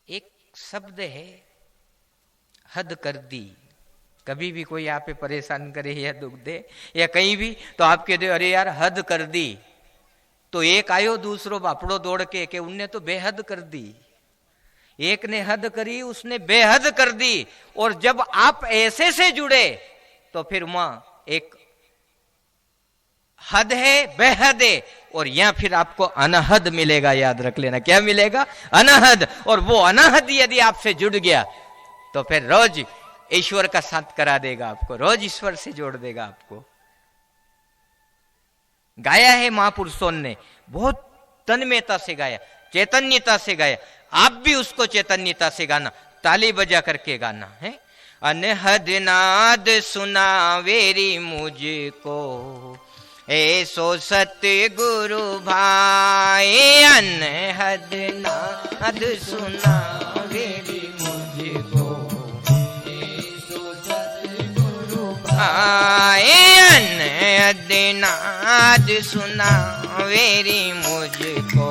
एक शब्द है हद कर दी। कभी भी कोई आप पे परेशान करे या दुख दे या कहीं भी, तो आप कह दे अरे यार हद कर दी, तो एक आयो दूसरो बापड़ो दौड़ के उनने तो बेहद कर दी। एक ने हद करी, उसने बेहद कर दी। और जब आप ऐसे से जुड़े तो फिर वहां एक हद है, बेहद है, और यहां फिर आपको अनहद मिलेगा। याद रख लेना, क्या मिलेगा? अनहद। और वो अनहद यदि आपसे जुड़ गया तो फिर रोज ईश्वर का साथ करा देगा आपको, रोज ईश्वर से जोड़ देगा आपको। गाया है महापुरुषों ने, बहुत तन्मयता से गाया, चैतन्यता से गाया। आप भी उसको चैतन्यता से गाना, ताली बजा करके गाना है। अनहद नाद सुना वेरी मुझको, ऐसो सत्य गुरु भाई। अनहद नाद सुना वेरी मुझको, ऐसो सत्य गुरु भाई। अनहद नाद सुना वेरी मुझको,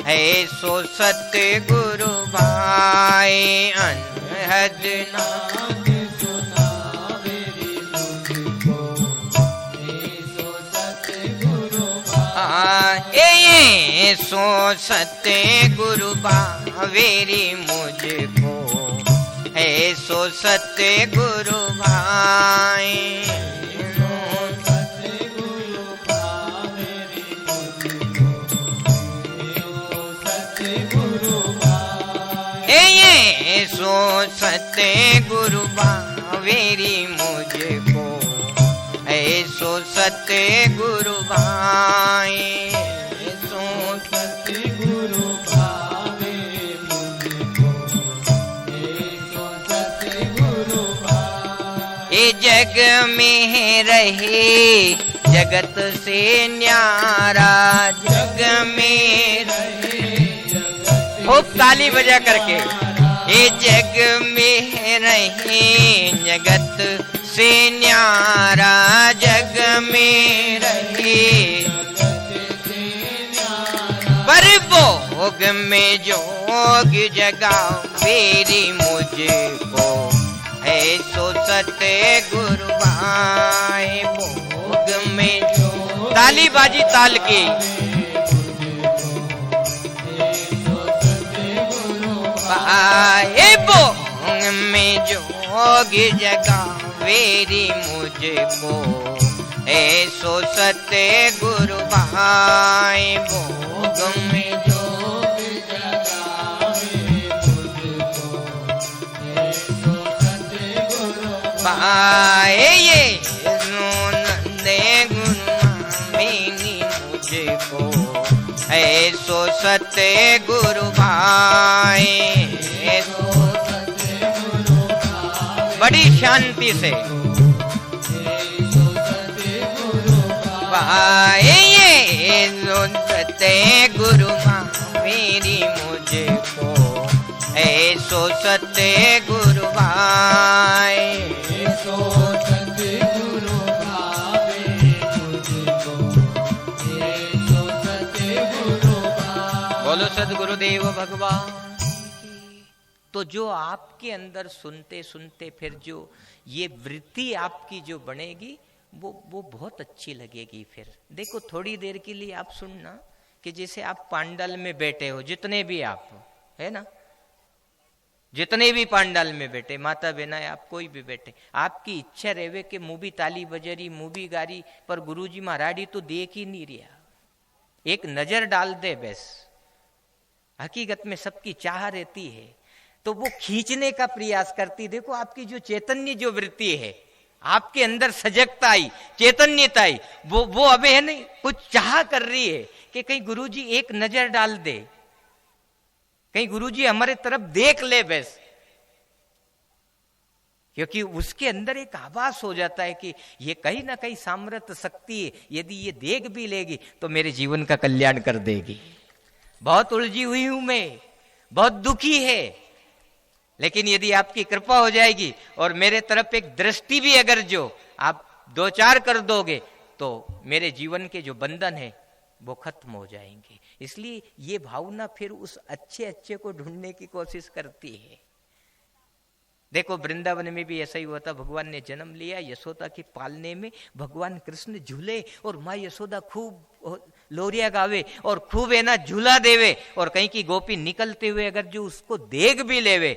ऐसो सत्य गुरु भाई। अनहद नाद सुना वेरी मुझको, ऐसो सत्य गुरु भाई। ऐसो सत्य गुरु भावेरी मुझको, ऐसो सत्य गुरु भाई। ऐसो सत्य गुरु भावेरी मुझको, ऐसो सत्य गुरु भाई। ऐसो सत्य गुरु भावेरी मुझको, ऐसो सत्य गुरु भाई। ये जग में रहे जगत से न्यारा, जग में रहे खूब ताली बजा करके। ये जग में रहे जगत से न्यारा, जग में रहे पर भोग में जोग जगा मेरी मुझको, ऐसो सत्य गुरु भाई। भोग में जोग, ताली बाजी ताल की। आए भोग में जोग जगा वेरी मुझको, ऐसो सत्य गुरु भाई। भोग में जोग जगा वेरी मुझको, ऐसो सत्य गुरु भाई। ये नंदे गुरु मामिनी मुझको, ऐसो सत्य गुरु भाई। ऐसो सत्य गुरु भाई। बड़ी शांति से ऐसो सत्य गुरु भाई। ऐसो सत्य गुरु मेरी मुझको, ऐसो सत्य गुरु भाई। ऐसो सत्य गुरु भाई मुझको, ऐसो सत्य गुरु भाई। बोलो सद्गुरुदेव भगवान। तो जो आपके अंदर सुनते सुनते फिर जो ये वृत्ति आपकी जो बनेगी वो बहुत अच्छी लगेगी। फिर देखो थोड़ी देर के लिए आप सुनना कि जैसे आप पांडाल में बैठे हो, जितने भी आप है ना, जितने भी पांडाल में बैठे, माता बहना आप कोई भी बैठे, आपकी इच्छा रहे कि मुँह भी ताली बजरी मुँह भी गारी, पर गुरुजी महाराज तो देख ही नहीं रहा, एक नजर डाल दे बस। हकीकत में सबकी चाह रहती है तो वो खींचने का प्रयास करती। देखो आपकी जो चैतन्य जो वृत्ति है, आपके अंदर सजगता आई, चैतन्यता आई, वो अबे है नहीं, कुछ चाह कर रही है कि कहीं गुरुजी एक नजर डाल दे, कहीं गुरुजी हमारे तरफ देख ले बस। क्योंकि उसके अंदर एक आभास हो जाता है कि ये कहीं ना कहीं सामर्थ्य शक्ति है, यदि ये देख भी लेगी तो मेरे जीवन का कल्याण कर देगी। बहुत उलझी हुई हूं मैं, बहुत दुखी है, लेकिन यदि आपकी कृपा हो जाएगी और मेरे तरफ एक दृष्टि भी अगर जो आप दो चार कर दोगे तो मेरे जीवन के जो बंधन है वो खत्म हो जाएंगे। इसलिए ये भावना फिर उस अच्छे अच्छे को ढूंढने की कोशिश करती है। देखो वृंदावन में भी ऐसा ही हुआ था। भगवान ने जन्म लिया, यशोदा के पालने में भगवान कृष्ण झूले और माँ यशोदा खूब लोरिया गावे और खूब है ना झूला देवे, और कहीं की गोपी निकलते हुए अगर जो उसको देख भी लेवे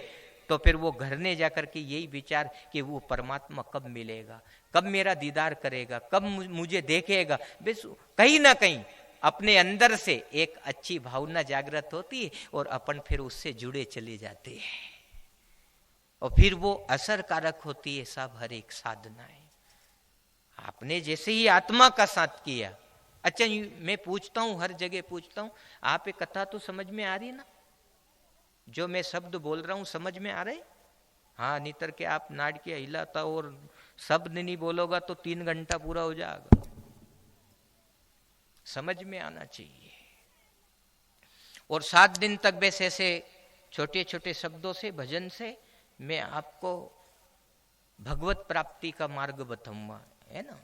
तो फिर वो घर ने जाकर के यही विचार कि वो परमात्मा कब मिलेगा, कब मेरा दीदार करेगा, कब मुझे देखेगा। बस कहीं ना कहीं अपने अंदर से एक अच्छी भावना जागृत होती है और अपन फिर उससे जुड़े चले जाते हैं और फिर वो असरकारक होती है सब हर एक साधनाएं। आपने जैसे ही आत्मा का साथ किया। अच्छा मैं पूछता हूं, हर जगह पूछता हूं, आप एक कथा तो समझ में आ रही ना? जो मैं शब्द बोल रहा हूं समझ में आ रहे? हाँ, नहीं तर के आप नाटकीय हिलाता और शब्द नहीं बोलोगा तो 3 घंटा पूरा हो जाएगा। समझ में आना चाहिए। और 7 दिन तक बस ऐसे छोटे छोटे शब्दों से, भजन से मैं आपको भगवत प्राप्ति का मार्ग बताऊंगा, है ना।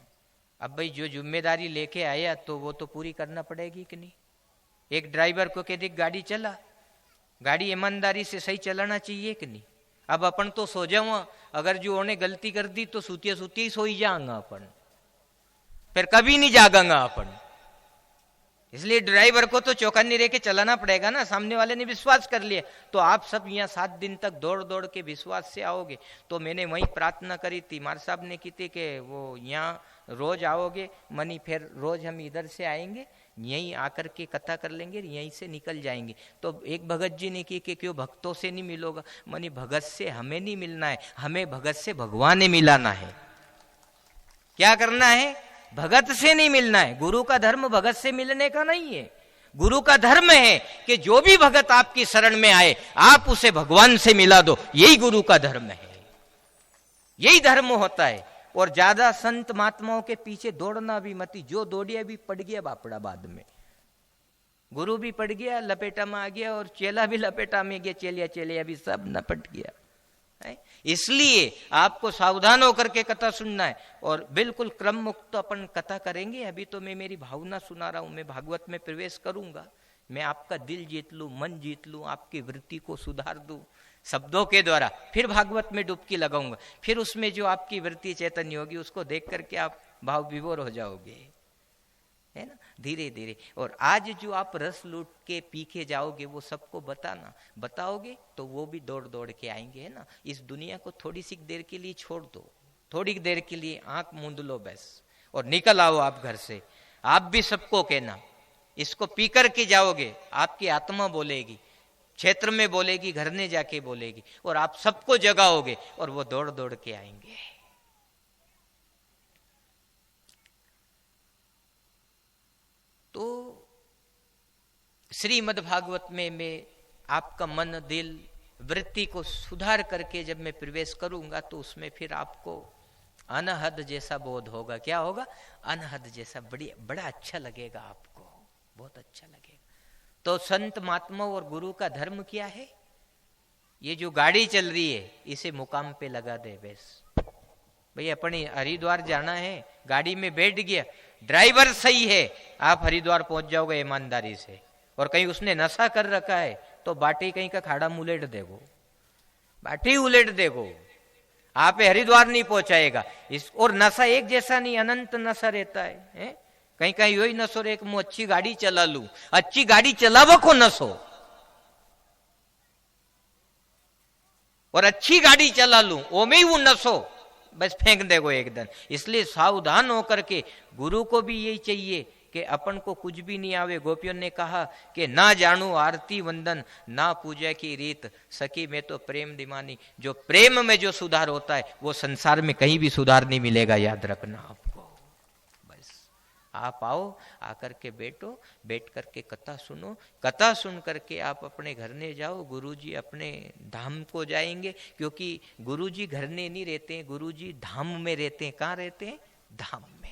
अब भाई जो जिम्मेदारी लेके आया तो वो तो पूरी करना पड़ेगी कि नहीं। एक ड्राइवर को कह दे गाड़ी चला, गाड़ी ईमानदारी से सही चलाना चाहिए कि नहीं। अब अपन तो सो जाऊंगा, अगर जो उन्होंने गलती कर दी तो सूतिया सूतिया ही सो ही जाऊंगा अपन, फिर कभी नहीं जागेंगा अपन। इसलिए ड्राइवर को तो चौकन्नी रह के चलाना पड़ेगा ना। सामने वाले ने विश्वास कर लिया तो आप सब यहाँ 7 दिन तक दौड़ दौड़ के विश्वास से आओगे। तो मैंने वही प्रार्थना करी थी, मार साहब ने की थी कि वो यहाँ रोज आओगे मनी, फिर रोज हम इधर से आएंगे, यहीं आकर के कथा कर लेंगे, यहीं से निकल जाएंगे। तो एक भगत जी ने की कि क्यों भक्तों से नहीं मिलोगा? मनी भगत से हमें नहीं मिलना है, हमें भगत से भगवान ने मिलाना है। क्या करना है? भगत से नहीं मिलना है। गुरु का धर्म भगत से मिलने का नहीं है। गुरु का धर्म है कि जो भी भगत आपकी शरण में आए आप उसे भगवान से मिला दो। यही गुरु का धर्म है, यही धर्म होता है। और ज्यादा संत महात्माओं के पीछे दौड़ना भी मती। जो दौड़िया भी पड़ गया बापड़ा बाद में। गुरु भी पड़ गया, लपेटा में आ गया, और चेला भी लपेटा में गया, चेलिया चेलिया भी सब नपट गया। इसलिए आपको सावधान होकर के कथा सुनना है और बिल्कुल क्रम मुक्त अपन कथा करेंगे। अभी तो मैं मेरी भावना सुना रहा हूं, मैं भागवत में प्रवेश करूंगा, मैं आपका दिल जीत लूं, मन जीत लूं, आपकी वृत्ति को सुधार दूं शब्दों के द्वारा, फिर भागवत में डुबकी लगाऊंगा। फिर उसमें जो आपकी वृत्ति चैतन्य होगी उसको देख करके आप भाव विभोर हो जाओगे, है ना, धीरे धीरे। और आज जो आप रस लूट के पी के जाओगे वो सबको बताओगे तो वो भी दौड़ दौड़ के आएंगे, है ना। इस दुनिया को थोड़ी सी देर के लिए छोड़ दो, थोड़ी देर के लिए आंख मूंद लो बस, और निकल आओ आप घर से। आप भी सबको कहना, इसको पी कर के जाओगे, आपकी आत्मा बोलेगी, क्षेत्र में बोलेगी, घर में जाके बोलेगी, और आप सबको जगाओगे और वो दौड़ दौड़ के आएंगे। तो श्रीमद् भागवत में मैं आपका मन, दिल, वृत्ति को सुधार करके जब मैं प्रवेश करूंगा तो उसमें फिर आपको अनहद जैसा बोध होगा। क्या होगा? अनहद जैसा। बड़ा अच्छा लगेगा आपको, बहुत अच्छा लगेगा। तो संत महात्मा और गुरु का धर्म क्या है? ये जो गाड़ी चल रही है इसे मुकाम पे लगा दे बस। भाई अपने हरिद्वार जाना है, गाड़ी में बैठ गया, ड्राइवर सही है, आप हरिद्वार पहुंच जाओगे ईमानदारी से। और कहीं उसने नशा कर रखा है तो बाटी कहीं का खाड़ा उलेट देगो, बाटी उलेट देगो, आप हरिद्वार नहीं पहुंचाएगा। और नशा एक जैसा नहीं, अनंत नशा रहता है। कहीं कहीं यही नशो रे, मैं अच्छी गाड़ी चला लू, अच्छी गाड़ी चलावो को नशो, और अच्छी गाड़ी चला लू ओ में ही वो नशो बस फेंक देगो एकदम। इसलिए सावधान होकर के, गुरु को भी यही चाहिए कि अपन को कुछ भी नहीं आवे। गोपियों ने कहा कि ना जानू आरती वंदन, ना पूजा की रीत, सखी में तो प्रेम दीवानी। जो प्रेम में जो सुधार होता है वो संसार में कहीं भी सुधार नहीं मिलेगा, याद रखना आपको। बस आप आओ, आकर के बैठो, बैठ करके कथा सुनो, कथा सुन करके आप अपने घर ने जाओ। गुरुजी अपने धाम को जाएंगे, क्योंकि गुरुजी घर ने नहीं रहते हैं, गुरुजी धाम में रहते हैं। कहाँ रहते हैं? धाम में।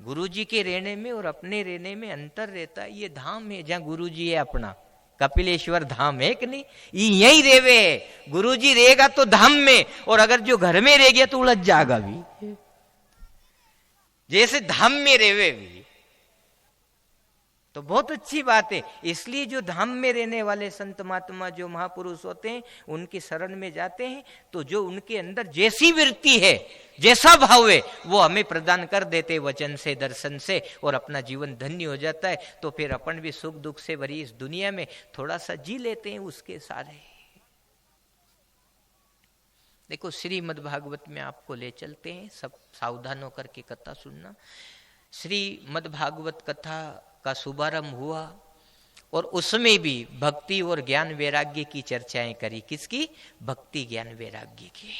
गुरुजी के रहने में और अपने रहने में अंतर रहता है। ये धाम है जहाँ गुरुजी है अपना, कपिलेश्वर धाम है कि नहीं, ये यही रेवे है। गुरुजी रहेगा तो धाम में, और अगर जो घर में रह गया तो उलझ जाएगा भी। जैसे धाम में रेवे भी, तो बहुत अच्छी बात है। इसलिए जो धाम में रहने वाले संत महात्मा जो महापुरुष होते हैं उनकी शरण में जाते हैं तो जो उनके अंदर जैसी वृत्ति है, जैसा भाव है, वो हमें प्रदान कर देते वचन से, दर्शन से, और अपना जीवन धन्य हो जाता है। तो फिर अपन भी सुख दुख से भरी इस दुनिया में थोड़ा सा जी लेते हैं उसके सारे। देखो श्रीमद् भागवत में आपको ले चलते हैं, सब सावधान होकर के कथा सुनना। श्रीमद् भागवत कथा का शुभारंभ हुआ और उसमें भी भक्ति और ज्ञान वैराग्य की चर्चाएं करी। किसकी? भक्ति ज्ञान वैराग्य की।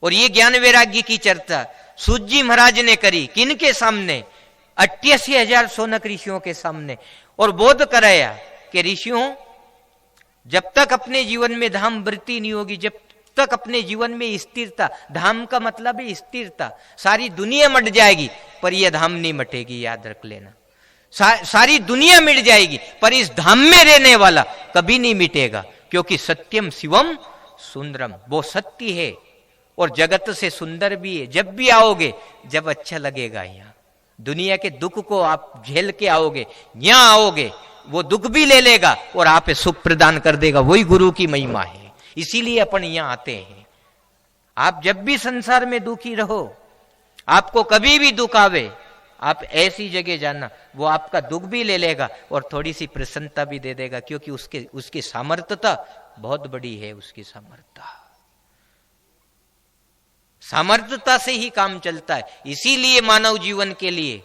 और ये ज्ञान वैराग्य की चर्चा सूत जी महाराज ने करी। किनके सामने? 88,000 सोनक ऋषियों के सामने। और बोध कराया कि ऋषियों, जब तक अपने जीवन में धाम वृत्ति नहीं होगी, जब तक अपने जीवन में स्थिरता, धाम का मतलब है स्थिरता, सारी दुनिया मट जाएगी पर यह धाम नहीं मटेगी, याद रख लेना। सारी दुनिया मिट जाएगी पर इस धाम में रहने वाला कभी नहीं मिटेगा, क्योंकि सत्यम शिवम सुंदरम, वो सत्य है और जगत से सुंदर भी है। जब भी आओगे, जब अच्छा लगेगा, यहाँ दुनिया के दुख को आप झेल के आओगे, यहाँ आओगे वो दुख भी ले लेगा और आप सुख प्रदान कर देगा। वही गुरु की महिमा है, इसीलिए अपन यहाँ आते हैं। आप जब भी संसार में दुखी रहो, आपको कभी भी दुख आवे, आप ऐसी जगह जाना, वो आपका दुख भी ले लेगा और थोड़ी सी प्रसन्नता भी दे देगा, क्योंकि उसकी सामर्थ्यता बहुत बड़ी है। उसकी सामर्थ्यता से ही काम चलता है। इसीलिए मानव जीवन के लिए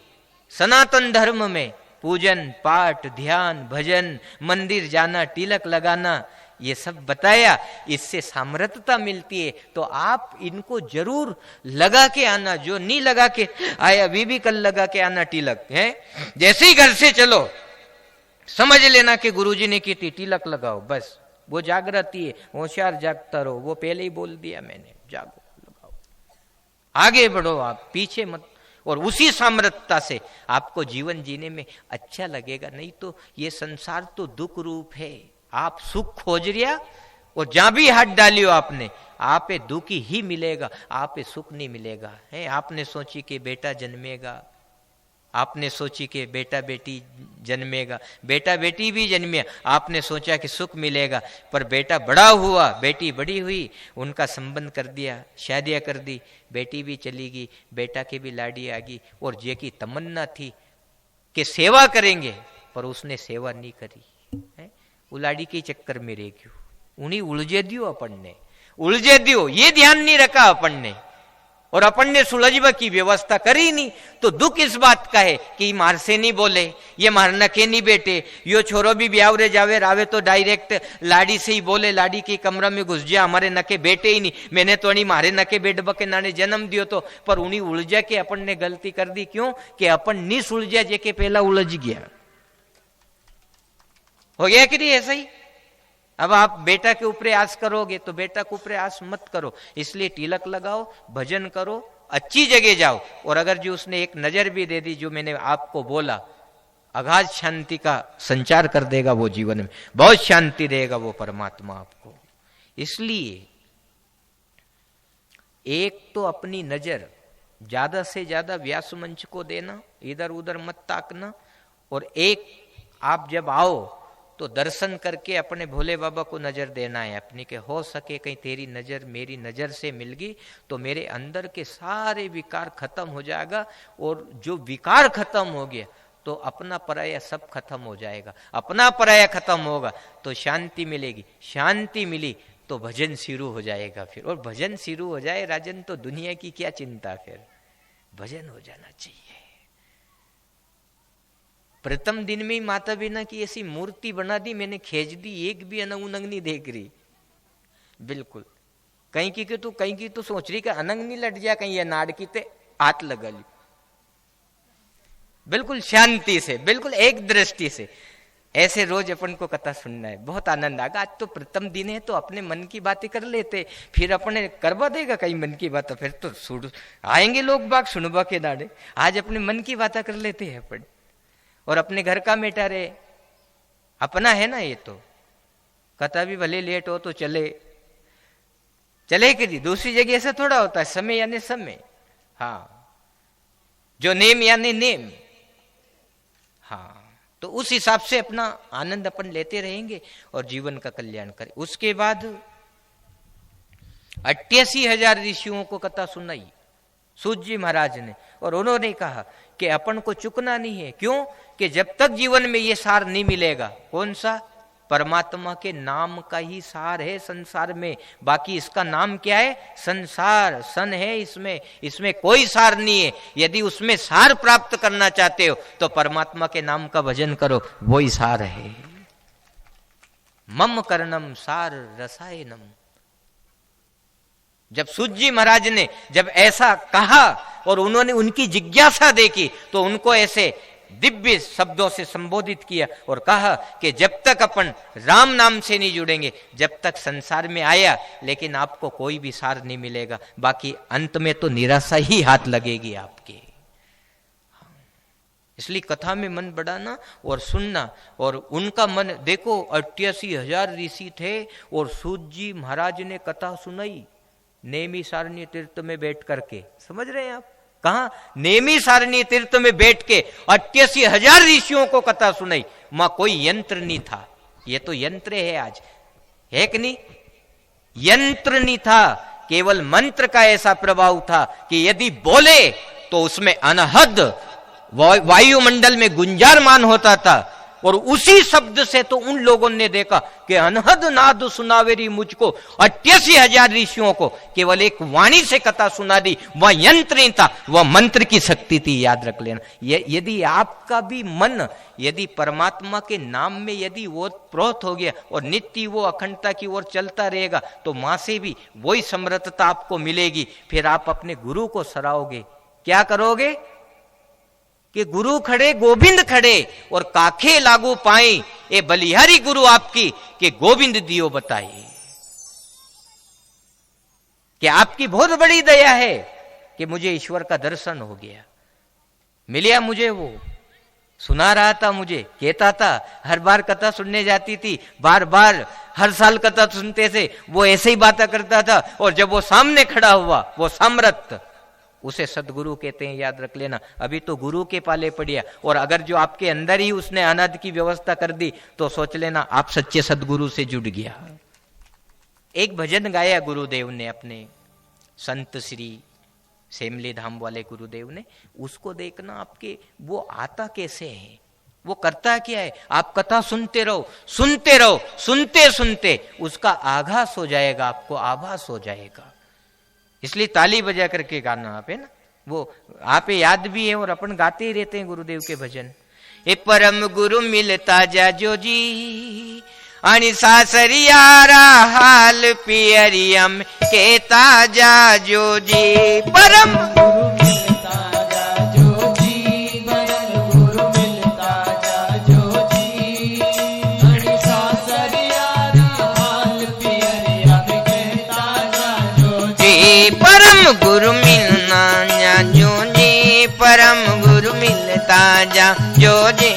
सनातन धर्म में पूजन पाठ, ध्यान, भजन, मंदिर जाना, तिलक लगाना, ये सब बताया। इससे सामर्थ्यता मिलती है। तो आप इनको जरूर लगा के आना। जो नहीं लगा के आए, अभी भी कल लगा के आना तिलक है। जैसे ही घर से चलो, समझ लेना कि गुरुजी ने की थी, तिलक लगाओ, बस वो जागृति है। होशियार जागता रहो, वो पहले ही बोल दिया मैंने, जागो, लगाओ, आगे बढ़ो, आप पीछे मत। और उसी सामर्थ्यता से आपको जीवन जीने में अच्छा लगेगा। नहीं तो ये संसार तो दुख रूप है। आप सुख खोज रिया और जहां भी हाथ डालियो आपने, आप दुख ही मिलेगा, आप सुख नहीं मिलेगा। है, आपने सोची कि बेटा जन्मेगा, आपने सोची कि बेटा बेटी जन्मेगा, बेटा बेटी भी जन्मे, आपने सोचा कि सुख मिलेगा, पर बेटा बड़ा हुआ, बेटी बड़ी हुई, उनका संबंध कर दिया, शादियां कर दी, बेटी भी चली गई, बेटा की भी लाड़ी आ गई। और जे की तमन्ना थी कि सेवा करेंगे, पर उसने सेवा नहीं करी है। उलाड़ी के चक्कर में रह गयो, उन्हीं उलझे दियो, अपन ने उलझे दियो, ये ध्यान नहीं रखा अपन ने, और अपन ने सुलझवा की व्यवस्था करी नहीं। तो दुख इस बात का है कि मार से नहीं बोले, ये मार नके नहीं बेटे, यो छोरो भी ब्यावरे जावे रावे तो डायरेक्ट लाड़ी से ही बोले, लाड़ी के कमरा में घुस जा, हमारे नके बेटे ही नहीं, मैंने तो नहीं मारे नके बेट बके नाने जन्म दियो। तो पर उन्हीं उलझा के अपन ने गलती कर दी। क्यों? कि अपन नहीं सुलझा, जे के पहला उलझ गया। हो गया कि नहीं ऐसा ही? अब आप बेटा के ऊपर आस करोगे तो बेटा के ऊपर आस मत करो। इसलिए तिलक लगाओ, भजन करो, अच्छी जगह जाओ। और अगर जो उसने एक नजर भी दे दी, जो मैंने आपको बोला, अगाध शांति का संचार कर देगा वो जीवन में, बहुत शांति देगा वो परमात्मा आपको। इसलिए एक तो अपनी नजर ज्यादा से ज्यादा व्यास मंच को देना, इधर उधर मत ताकना। और एक आप जब आओ तो दर्शन करके अपने भोले बाबा को नजर देना है अपनी, के हो सके कहीं तेरी नजर मेरी नजर से मिल गई तो मेरे अंदर के सारे विकार खत्म हो जाएगा। और जो विकार खत्म हो गया तो अपना पराया सब खत्म हो जाएगा। अपना पराया खत्म होगा तो शांति मिलेगी, शांति मिली तो भजन शुरू हो जाएगा फिर। और भजन शुरू हो जाए राजन, तो दुनिया की क्या चिंता, फिर भजन हो जाना चाहिए। प्रथम दिन में ही माता बिना की ऐसी मूर्ति बना दी मैंने, खींच दी, एक भी अनंग उनंग नहीं देख रही बिल्कुल। कहीं की तो सोच रही कि अनंग नहीं लट जाए, कहीं ये नाड़ की ते हाथ लगा ली, बिल्कुल शांति से, बिल्कुल एक दृष्टि से। ऐसे रोज अपन को कथा सुनना है, बहुत आनंद आएगा। आज तो प्रथम दिन है तो अपने मन की बातें कर लेते, फिर अपने करवा देगा कहीं मन की बात, फिर तो आएंगे लोग बाग सुनबा के नाड़े। आज अपने मन की बातें कर लेते हैं अपन, और अपने घर का मेटा रे अपना है ना। ये तो कथा भी भले लेट हो तो चले कि दूसरी जगह ऐसा थोड़ा होता है, समय यानी समय। हाँ, जो नेम यानी नेम। हाँ, तो उस हिसाब से अपना आनंद अपन लेते रहेंगे और जीवन का कल्याण करें। उसके बाद 88,000 ऋषियों को कथा सुनाई सूत जी महाराज ने, और उन्होंने कहा कि अपन को चुकना नहीं है। क्यों? कि जब तक जीवन में ये सार नहीं मिलेगा, कौन सा? परमात्मा के नाम का ही सार है संसार में, बाकी इसका नाम क्या है? संसार। सन है इसमें कोई सार नहीं है। यदि उसमें सार प्राप्त करना चाहते हो तो परमात्मा के नाम का भजन करो, वही सार है। मम कर्णम सार रसायनम। जब सूत जी महाराज ने जब ऐसा कहा और उन्होंने उनकी जिज्ञासा देखी तो उनको ऐसे दिव्य शब्दों से संबोधित किया और कहा कि जब तक अपन राम नाम से नहीं जुड़ेंगे, जब तक संसार में आया, लेकिन आपको कोई भी सार नहीं मिलेगा, बाकी अंत में तो निराशा ही हाथ लगेगी आपके। इसलिए कथा में मन बढ़ाना और सुनना। और उनका मन देखो, 88,000 ऋषि थे और सूत जी महाराज ने कथा सुनाई नेमी सारणी तीर्थ में बैठ करके। समझ रहे हैं आप? कहा? नेमी सारणी तीर्थ में बैठ के 88,000 ऋषियों को कथा सुनाई। मां कोई यंत्र नहीं था, ये तो यंत्र है आज, है कि नहीं? यंत्र नहीं था, केवल मंत्र का ऐसा प्रभाव था कि यदि बोले तो उसमें अनहद वायुमंडल में गुंजारमान होता था। और उसी शब्द से तो उन लोगों ने देखा कि अनहद नाद सुनावेरी मुझको। 88,000 ऋषियों को केवल एक वाणी से कथा सुना दी। वह यंत्र नहीं था, वह मंत्र की शक्ति थी, याद रख लेना। यदि आपका भी मन यदि परमात्मा के नाम में यदि वो प्रोत हो गया और नित्य वो अखंडता की ओर चलता रहेगा तो मां से भी वही समर्थता आपको मिलेगी। फिर आप अपने गुरु को सराहोगे। क्या करोगे? कि गुरु खड़े गोविंद खड़े और काखे लागू पाए, ये बलिहारी गुरु आपकी कि गोविंद दियो बताए। कि आपकी बहुत बड़ी दया है कि मुझे ईश्वर का दर्शन हो गया, मिलिया मुझे। वो सुना रहा था, मुझे कहता था, हर बार कथा सुनने जाती थी, बार बार हर साल कथा सुनते थे, वो ऐसे ही बातें करता था। और जब वो सामने खड़ा हुआ, वो सामर्थ, उसे सदगुरु कहते हैं, याद रख लेना। अभी तो गुरु के पाले पड़िया, और अगर जो आपके अंदर ही उसने अनाद की व्यवस्था कर दी तो सोच लेना आप सच्चे सदगुरु से जुड़ गया। एक भजन गाया गुरुदेव ने, अपने संत श्री सेमली धाम वाले गुरुदेव ने। उसको देखना आपके वो आता कैसे है, वो करता क्या है। आप कथा सुनते रहो, सुनते रहो, सुनते सुनते उसका आभास हो जाएगा, आपको आभास हो जाएगा। इसलिए ताली बजा करके गाना आप, है ना, वो आप याद भी है और अपन गाते ही रहते हैं गुरुदेव के भजन। ए परम गुरु मिलता जा जो जी, आणि सासरियारा हाल पियरियम के ताजा जो जी। परम गुरु मिलता जा जो जी, परम गुरु मिलता जा जो जी, आणि सासरियारा हाल पियरियम के ताजा जो जी। परम गुरु मिलना जा जो जी, परम गुरु मिलता जा जो जी,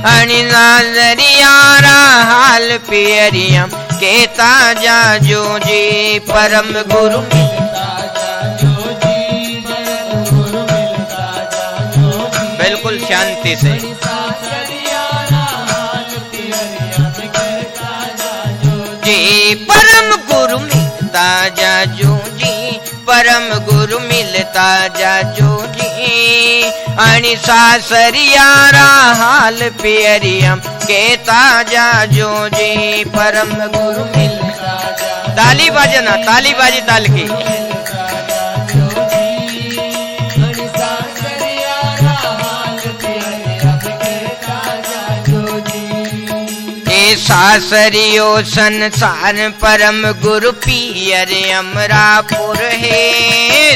आणि सासरियारा हाल पियरियम के ताजा जो जी। परम गुरु मिलता जा जो जी, परम गुरु मिलता जा जो जी। बिल्कुल शांति से। जी परम गुरु मिलता जा जो जी, परम गुरु मिलता जा जो जी, आणि सासरियारा हाल पियरियम के ताजा जो जी। परम गुरु मिलता जा। ताली बाजना, ताली बाजी ताल की। सासरियो संसार परम गुरु पियर अमरापुर है।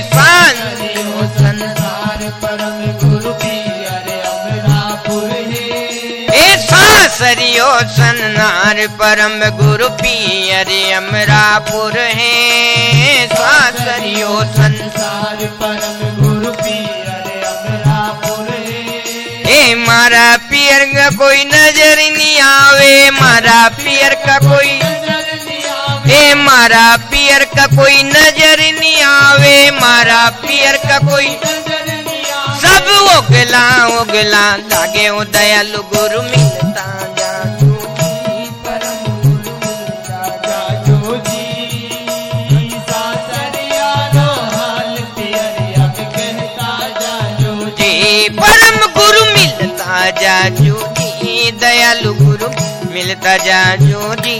सासरियो संसार परम गुरु पियर अमरापुर है। सासरियो संसार परम गुरु पियर अमरापुर है। सासरियो संसार परम गुरु पियर अमरापुर है। मारा पियर का कोई नजर नहीं आवे, मारा पियर का कोई नजर नहीं आवे, मारा पियर का कोई नजर नहीं आवे, मारा पियर का कोई नजर नहीं आवे। सब उगला उगला लागे ओ दयालु गुरु मिलता जाजू जी, परम गुरु मिलता जाजू जी, सासरियाना हाल पियरिया कहता जाजू जी, परम गुरु मिलता जाजू जी, दयालु गुरु मिलता जाजू जी,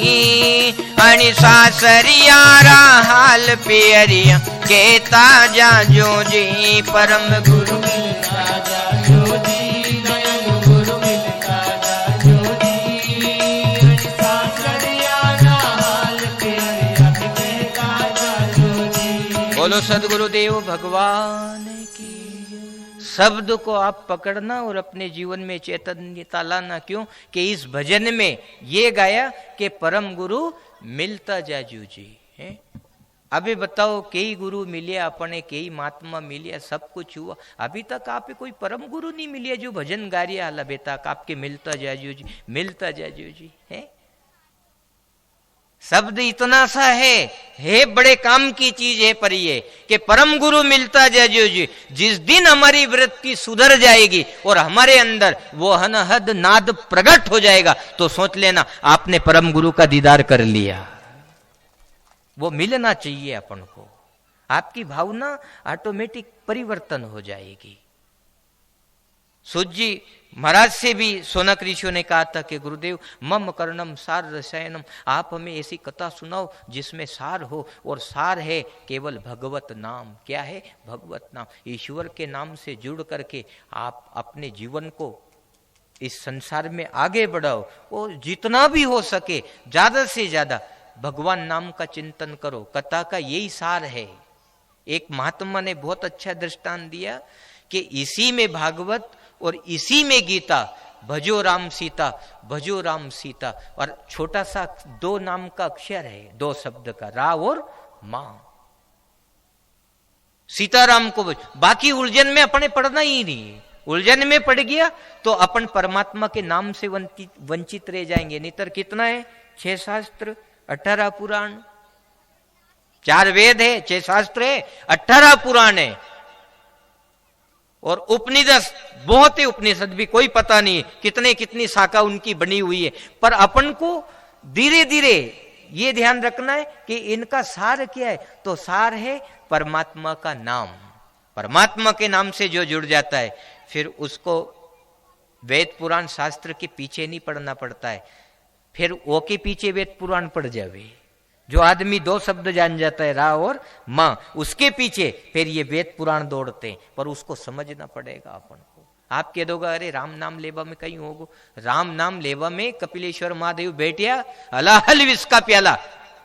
आणि सासरियारा हाल पियरिया कहता जाजू जी, परम गुरु मिलता जाजू जी, दयालु गुरु मिलता जाजू जी, सासरियारा हाल पियरिया कहता जाजू जी। बोलो सद्गुरुदेव भगवान की। शब्द को आप पकड़ना और अपने जीवन में चैतन्यता लाना। क्यों कि इस भजन में ये गाया कि परम गुरु मिलता जाजू जी है। अभी बताओ कई गुरु मिले अपने, कई महात्मा मिले, सब कुछ हुआ, अभी तक आप कोई परम गुरु नहीं मिले जो भजन गा रही है बेटा आपके मिलता जाजू जी, मिलता जाजू जी है। शब्द इतना सा है बड़े काम की चीज है, पर ये कि परम गुरु मिलता जाजू जी। जिस दिन हमारी वृत्ति सुधर जाएगी और हमारे अंदर वो अनहद नाद प्रकट हो जाएगा तो सोच लेना आपने परम गुरु का दीदार कर लिया। वो मिलना चाहिए अपन को, आपकी भावना ऑटोमेटिक परिवर्तन हो जाएगी। सूत जी महाराज से भी सोनक ऋषियों ने कहा था कि गुरुदेव मम कर्णम सार रसायनम, आप हमें ऐसी कथा सुनाओ जिसमें सार हो, और सार है केवल भगवत नाम। क्या है? भगवत नाम। ईश्वर के नाम से जुड़ करके आप अपने जीवन को इस संसार में आगे बढ़ाओ और जितना भी हो सके ज्यादा से ज्यादा भगवान नाम का चिंतन करो। कथा का यही सार है। एक महात्मा ने बहुत अच्छा दृष्टांत दिया कि इसी में भागवत और इसी में गीता, भजो राम सीता, भजो राम सीता, और छोटा सा 2 नाम का अक्षर है, 2 शब्द का, रा और मां। सीताराम को बाकी उलझन में अपने पढ़ना ही नहीं। उलझन में पड़ गया तो अपन परमात्मा के नाम से वंचित रह जाएंगे। नितर कितना है? 6 शास्त्र, 18 पुराण, 4 वेद है, 6 शास्त्र है, 18 पुराण है, और उपनिषद बहुत ही, उपनिषद भी कोई पता नहीं कितनी शाखा उनकी बनी हुई है। पर अपन को धीरे धीरे ये ध्यान रखना है कि इनका सार क्या है। तो सार है परमात्मा का नाम। परमात्मा के नाम से जो जुड़ जाता है फिर उसको वेद पुराण शास्त्र के पीछे नहीं पढ़ना पड़ता है, फिर वो के पीछे वेद पुराण पढ़ जावे। जो आदमी 2 शब्द जान जाता है, रा और मां, उसके पीछे फिर ये वेद पुराण दौड़ते हैं। पर उसको समझना पड़ेगा अपन को। आप कह दोगे अरे राम नाम लेवा में कहीं होगो, राम नाम लेवा में कपिलेश्वर महादेव बैठिया, अलाहल विष का प्याला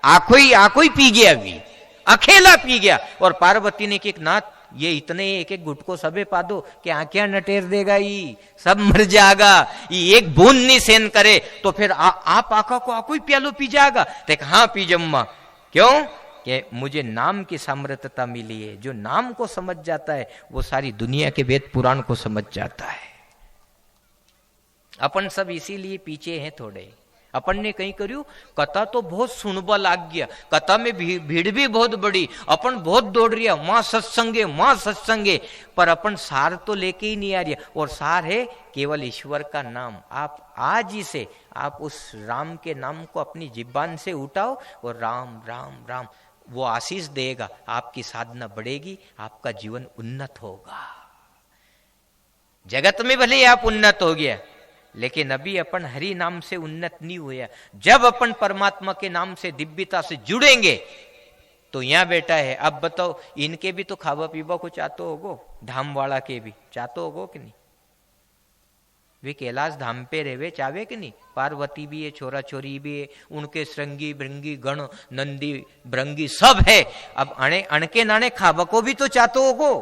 आखो ही पी गया, अभी अकेला पी गया। और पार्वती ने कि नाथ ये इतने एक गुट को सबे पा दो कि आंखें नटेर देगा, ये सब मर जाएगा, ये एक बूंद नहीं सहन करे तो फिर आप आका को आको ही प्यालो पी जाएगा। तो हाँ पी जम्मा। क्यों? कि मुझे नाम की सामर्थ्यता मिली है। जो नाम को समझ जाता है वो सारी दुनिया के वेद पुराण को समझ जाता है। अपन सब इसीलिए पीछे हैं थोड़े। अपन ने कहीं करियो कथा तो बहुत सुनबा लाग गया, कथा में भीड़ भी बहुत बड़ी, अपन बहुत दौड़ रिया मां सत्संगे, पर अपन सार तो लेके ही नहीं आ रहा। और सार है केवल ईश्वर का नाम। आप आज ही से आप उस राम के नाम को अपनी जिब्बान से उठाओ और राम राम राम, वो आशीष देगा, आपकी साधना बढ़ेगी, आपका जीवन उन्नत होगा। जगत में भले आप उन्नत हो गया, लेकिन अभी अपन हरि नाम से उन्नत नहीं हुआ। जब अपन परमात्मा के नाम से दिव्यता से जुड़ेंगे तो यहां बेटा है। अब बताओ, इनके भी तो खावा पीवा को चाहते होगो, धाम वाला के भी चाहते होगो कि नहीं? वे कैलाश धाम पे रहवे चावे कि नहीं? पार्वती भी है, छोरा छोरी भी है, उनके श्रृंगी भृंगी गण नंदी भृंगी सब है। अब अणके नाने खावा को भी तो चाहते होगो।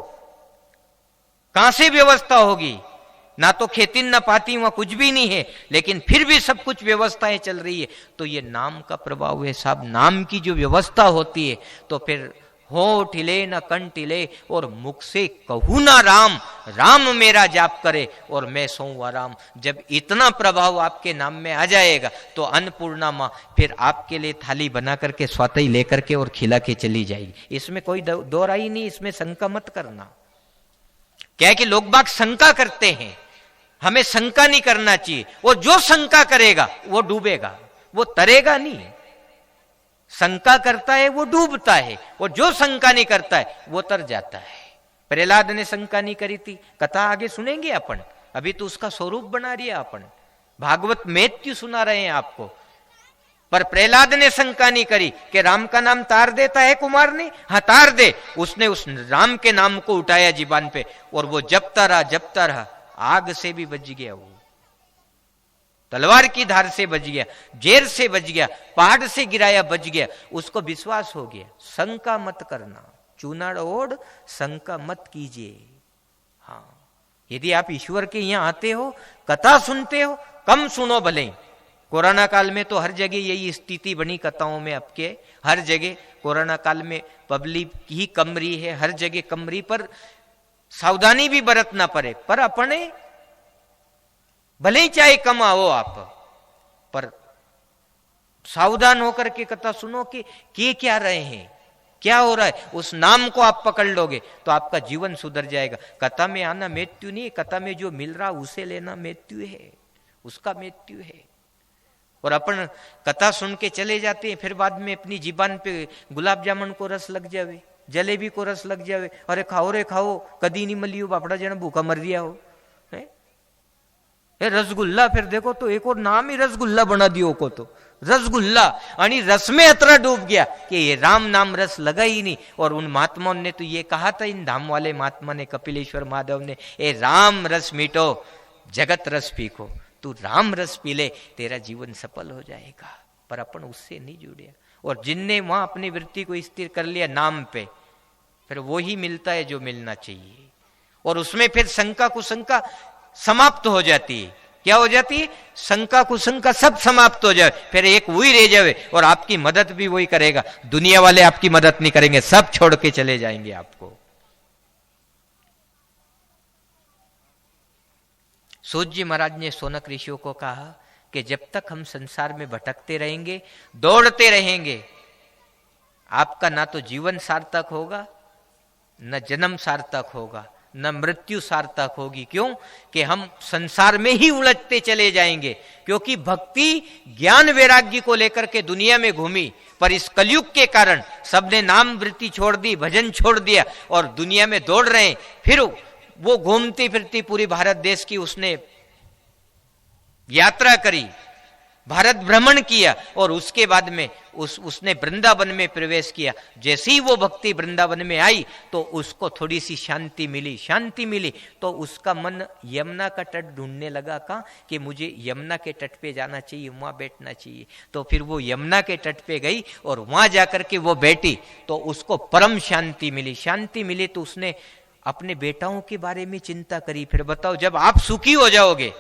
कहां से व्यवस्था होगी? ना तो खेती न पाती, वहां कुछ भी नहीं है, लेकिन फिर भी सब कुछ व्यवस्थाएं चल रही है। तो ये नाम का प्रभाव है साहब। नाम की जो व्यवस्था होती है तो फिर होठ हिले न कंठ हिले, और मुख से कहूं ना राम, राम मेरा जाप करे और मैं सोऊं आराम। जब इतना प्रभाव आपके नाम में आ जाएगा तो अन्नपूर्णा मां फिर आपके लिए थाली बना करके स्वाति लेकर के और खिला के चली जाएगी। इसमें कोई दो राय नहीं, इसमें शंका मत करना। क्या है कि लोग बाग शंका करते हैं, हमें शंका नहीं करना चाहिए। वो जो शंका करेगा वो डूबेगा, वो तरेगा नहीं। शंका करता है वो डूबता है, और जो शंका नहीं करता है वो तर जाता है। प्रहलाद ने शंका नहीं करी थी, कथा आगे सुनेंगे अपन, अभी तो उसका स्वरूप बना रही है अपन, भागवत मृत्यु सुना रहे हैं आपको। पर प्रहलाद ने शंका नहीं करी कि राम का नाम तार देता है कुमार ने, हाँ तार दे। उसने उस राम के नाम को उठाया जीवान पे, और वो जपता रहा, आग से भी बच गया, वो तलवार की धार से बच गया, जेर से बच गया, पहाड़ से गिराया बच गया। उसको विश्वास हो गया। शंका मत करना, चूनाड़ ओढ़ शंका मत कीजिए। हाँ, यदि आप ईश्वर के यहां आते हो, कथा सुनते हो, कम सुनो भले। कोरोना काल में तो हर जगह यही स्थिति बनी कथाओं में आपके, हर जगह कोरोना काल में पब्लिक ही कम रही है, हर जगह कम रही, पर सावधानी भी बरतना पड़े। पर अपने भले ही चाहे कम आओ आप, पर सावधान होकर के कथा सुनो कि क्या रहे हैं, क्या हो रहा है। उस नाम को आप पकड़ लोगे तो आपका जीवन सुधर जाएगा। कथा में आना मृत्यु नहीं है, कथा में जो मिल रहा उसे लेना मृत्यु है, उसका मृत्यु है। और अपन कथा सुन के चले जाते हैं, फिर बाद में अपनी जीबान पे गुलाब जामुन को रस लग जावे, जलेबी को रस लग जावे, अरे खाओ रे खाओ, कदी नहीं मलियो बापड़ा जन भूखा मर गया हो। रसगुल्ला, फिर देखो तो एक और नाम ही रसगुल्ला बना दियो को, तो रसगुल्ला यानी रस में अतरा डूब गया कि ये राम नाम रस लगा ही नहीं। और उन महात्माओं ने तो ये कहा था, इन धाम वाले महात्मा ने, कपिलेश्वर माधव ने, ए राम रस मीठो जगत रस पीखो, तू राम रस पी ले, तेरा जीवन सफल हो जाएगा। पर अपन उससे नहीं जुड़े, और जिनने वहां अपनी वृत्ति को स्थिर कर लिया नाम पे, फिर वो ही मिलता है जो मिलना चाहिए। और उसमें फिर शंका कुशंका समाप्त हो जाती है। क्या हो जाती है? शंका कुशंका सब समाप्त हो जाए, फिर एक वही रह जाए, और आपकी मदद भी वही करेगा। दुनिया वाले आपकी मदद नहीं करेंगे, सब छोड़ के चले जाएंगे आपको। सूत जी महाराज ने सोनक ऋषियों को कहा कि जब तक हम संसार में भटकते रहेंगे, दौड़ते रहेंगे, आपका ना तो जीवन सार्थक होगा, न जन्म सार्थक होगा, न मृत्यु सार्थक होगी। क्यों? कि हम संसार में ही उलझते चले जाएंगे। क्योंकि भक्ति ज्ञान वैराग्य को लेकर के दुनिया में घूमी, पर इस कलयुग के कारण सबने नाम वृत्ति छोड़ दी, भजन छोड़ दिया, और दुनिया में दौड़ रहे हैं। फिर वो घूमती फिरती पूरी भारत देश की उसने यात्रा करी, भारत भ्रमण किया, और उसके बाद में उसने वृंदावन में प्रवेश किया। जैसे ही वो भक्ति वृंदावन में आई तो उसको थोड़ी सी शांति मिली, तो उसका मन यमुना का तट ढूंढने लगा कि मुझे यमुना के तट पे जाना चाहिए, वहां बैठना चाहिए। तो फिर वो यमुना के तट पे गई, और वहां जाकर के वो बैठी, तो उसको परम शांति मिली। तो उसने अपने बेटाओं के बारे में चिंता करी। फिर बताओ, जब आप सुखी हो जाओगे,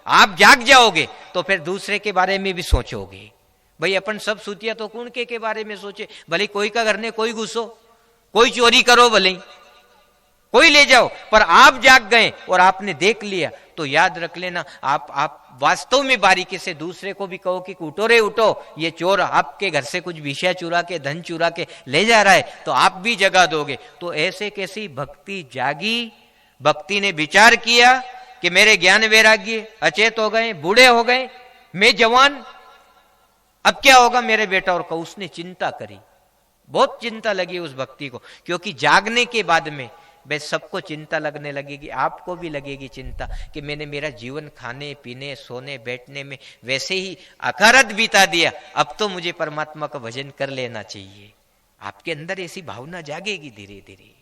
आप जाग जाओगे, तो फिर दूसरे के बारे में भी सोचोगे। भाई अपन सब सूतिया तो कौन के बारे में सोचे, भले कोई का घर ने कोई घुसो, कोई चोरी करो, भले कोई ले जाओ, पर आप जाग गए और आपने देख लिया, तो याद रख लेना, आप वास्तव में बारीकी से दूसरे को भी कहो कि उठो रे उठो, ये चोर आपके घर से कुछ विषय चुरा के, धन चुरा के ले जा रहा है, तो आप भी जगा दोगे। तो ऐसे कैसी भक्ति जागी, भक्ति ने विचार किया कि मेरे ज्ञान वैराग्य अचेत हो गए, बूढ़े हो गए, मैं जवान, अब क्या होगा मेरे बेटा और का। उसने चिंता करी, बहुत चिंता लगी उस भक्ति को, क्योंकि जागने के बाद में बस सबको चिंता लगने लगेगी, आपको भी लगेगी चिंता कि मैंने मेरा जीवन खाने पीने सोने बैठने में वैसे ही अकारत बिता दिया, अब तो मुझे परमात्मा का भजन कर लेना चाहिए। आपके अंदर ऐसी भावना जागेगी धीरे धीरे।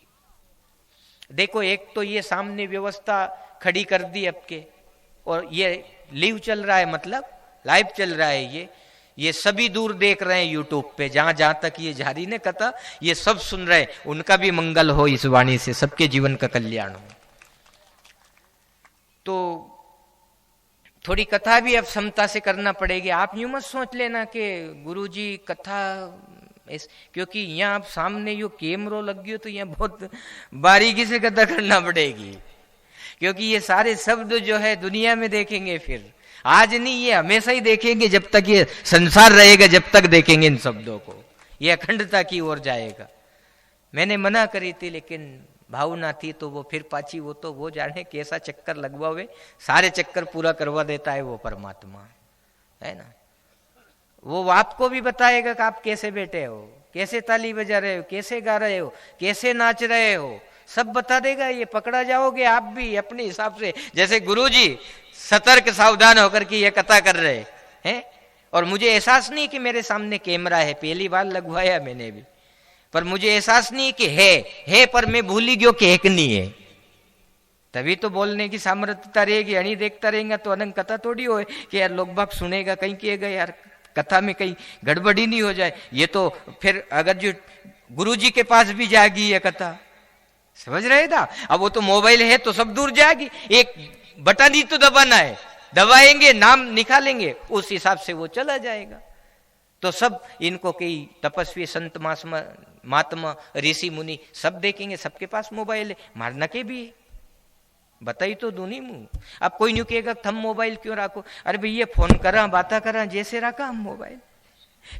देखो, एक तो ये सामने व्यवस्था खड़ी कर दी आपके, और ये लाइव चल रहा है, मतलब लाइव चल रहा है, ये सभी दूर देख रहे हैं यूट्यूब पे, जहां जहां तक ये जारी न कथा, ये सब सुन रहे, उनका भी मंगल हो इस वाणी से, सबके जीवन का कल्याण हो। तो थोड़ी कथा भी अब क्षमता से करना पड़ेगी। आप यूं मत सोच लेना कि गुरुजी कथा, क्योंकि यहाँ आप सामने यो कैमरो लग गयो, तो यहाँ बहुत बारीकी से कथा करना पड़ेगी, क्योंकि ये सारे शब्द जो है दुनिया में देखेंगे, फिर आज नहीं, ये हमेशा ही देखेंगे, जब तक ये संसार रहेगा, जब तक देखेंगे इन शब्दों को, ये अखंडता की ओर जाएगा। मैंने मना करी थी, लेकिन भावना थी तो वो फिर पाची, वो तो वो जाने कैसा चक्कर लगवावे, सारे चक्कर पूरा करवा देता है वो परमात्मा, है ना। वो आपको भी बताएगा कि आप कैसे बैठे हो, कैसे ताली बजा रहे हो, कैसे गा रहे हो, कैसे नाच रहे हो, सब बता देगा। ये पकड़ा जाओगे आप भी अपने हिसाब से, जैसे गुरुजी सतर्क सावधान होकर के ये कथा कर रहे हैं। और मुझे एहसास नहीं कि मेरे सामने कैमरा है, पहली बार लगवाया मैंने भी, पर मुझे एहसास नहीं कि है पर मैं भूली गयो कि एक नहीं है। तभी तो बोलने की सामर्थ्यता रहेगी। अणी देखता रहेगा तो अनंत कथा थोड़ी हो कि यार लोग बाग सुनेगा, कहीं किएगा यार कथा में कहीं गड़बड़ी नहीं हो जाए। ये तो फिर अगर जो गुरुजी के पास भी जाएगी ये कथा, समझ रहे था। अब वो तो मोबाइल है तो सब दूर जाएगी, एक बटन ही तो दबाना है, दबाएंगे नाम निकालेंगे, उस हिसाब से वो चला जाएगा। तो सब इनको कई तपस्वी संत महात्मा ऋषि मुनि सब देखेंगे, सबके पास मोबाइल है, मारना के भी है, बताई तो दूनी मुंह। अब कोई नहीं कहेगा थम मोबाइल क्यों रखो, अरे भैया फोन करा बाता करा जैसे रखा हम मोबाइल,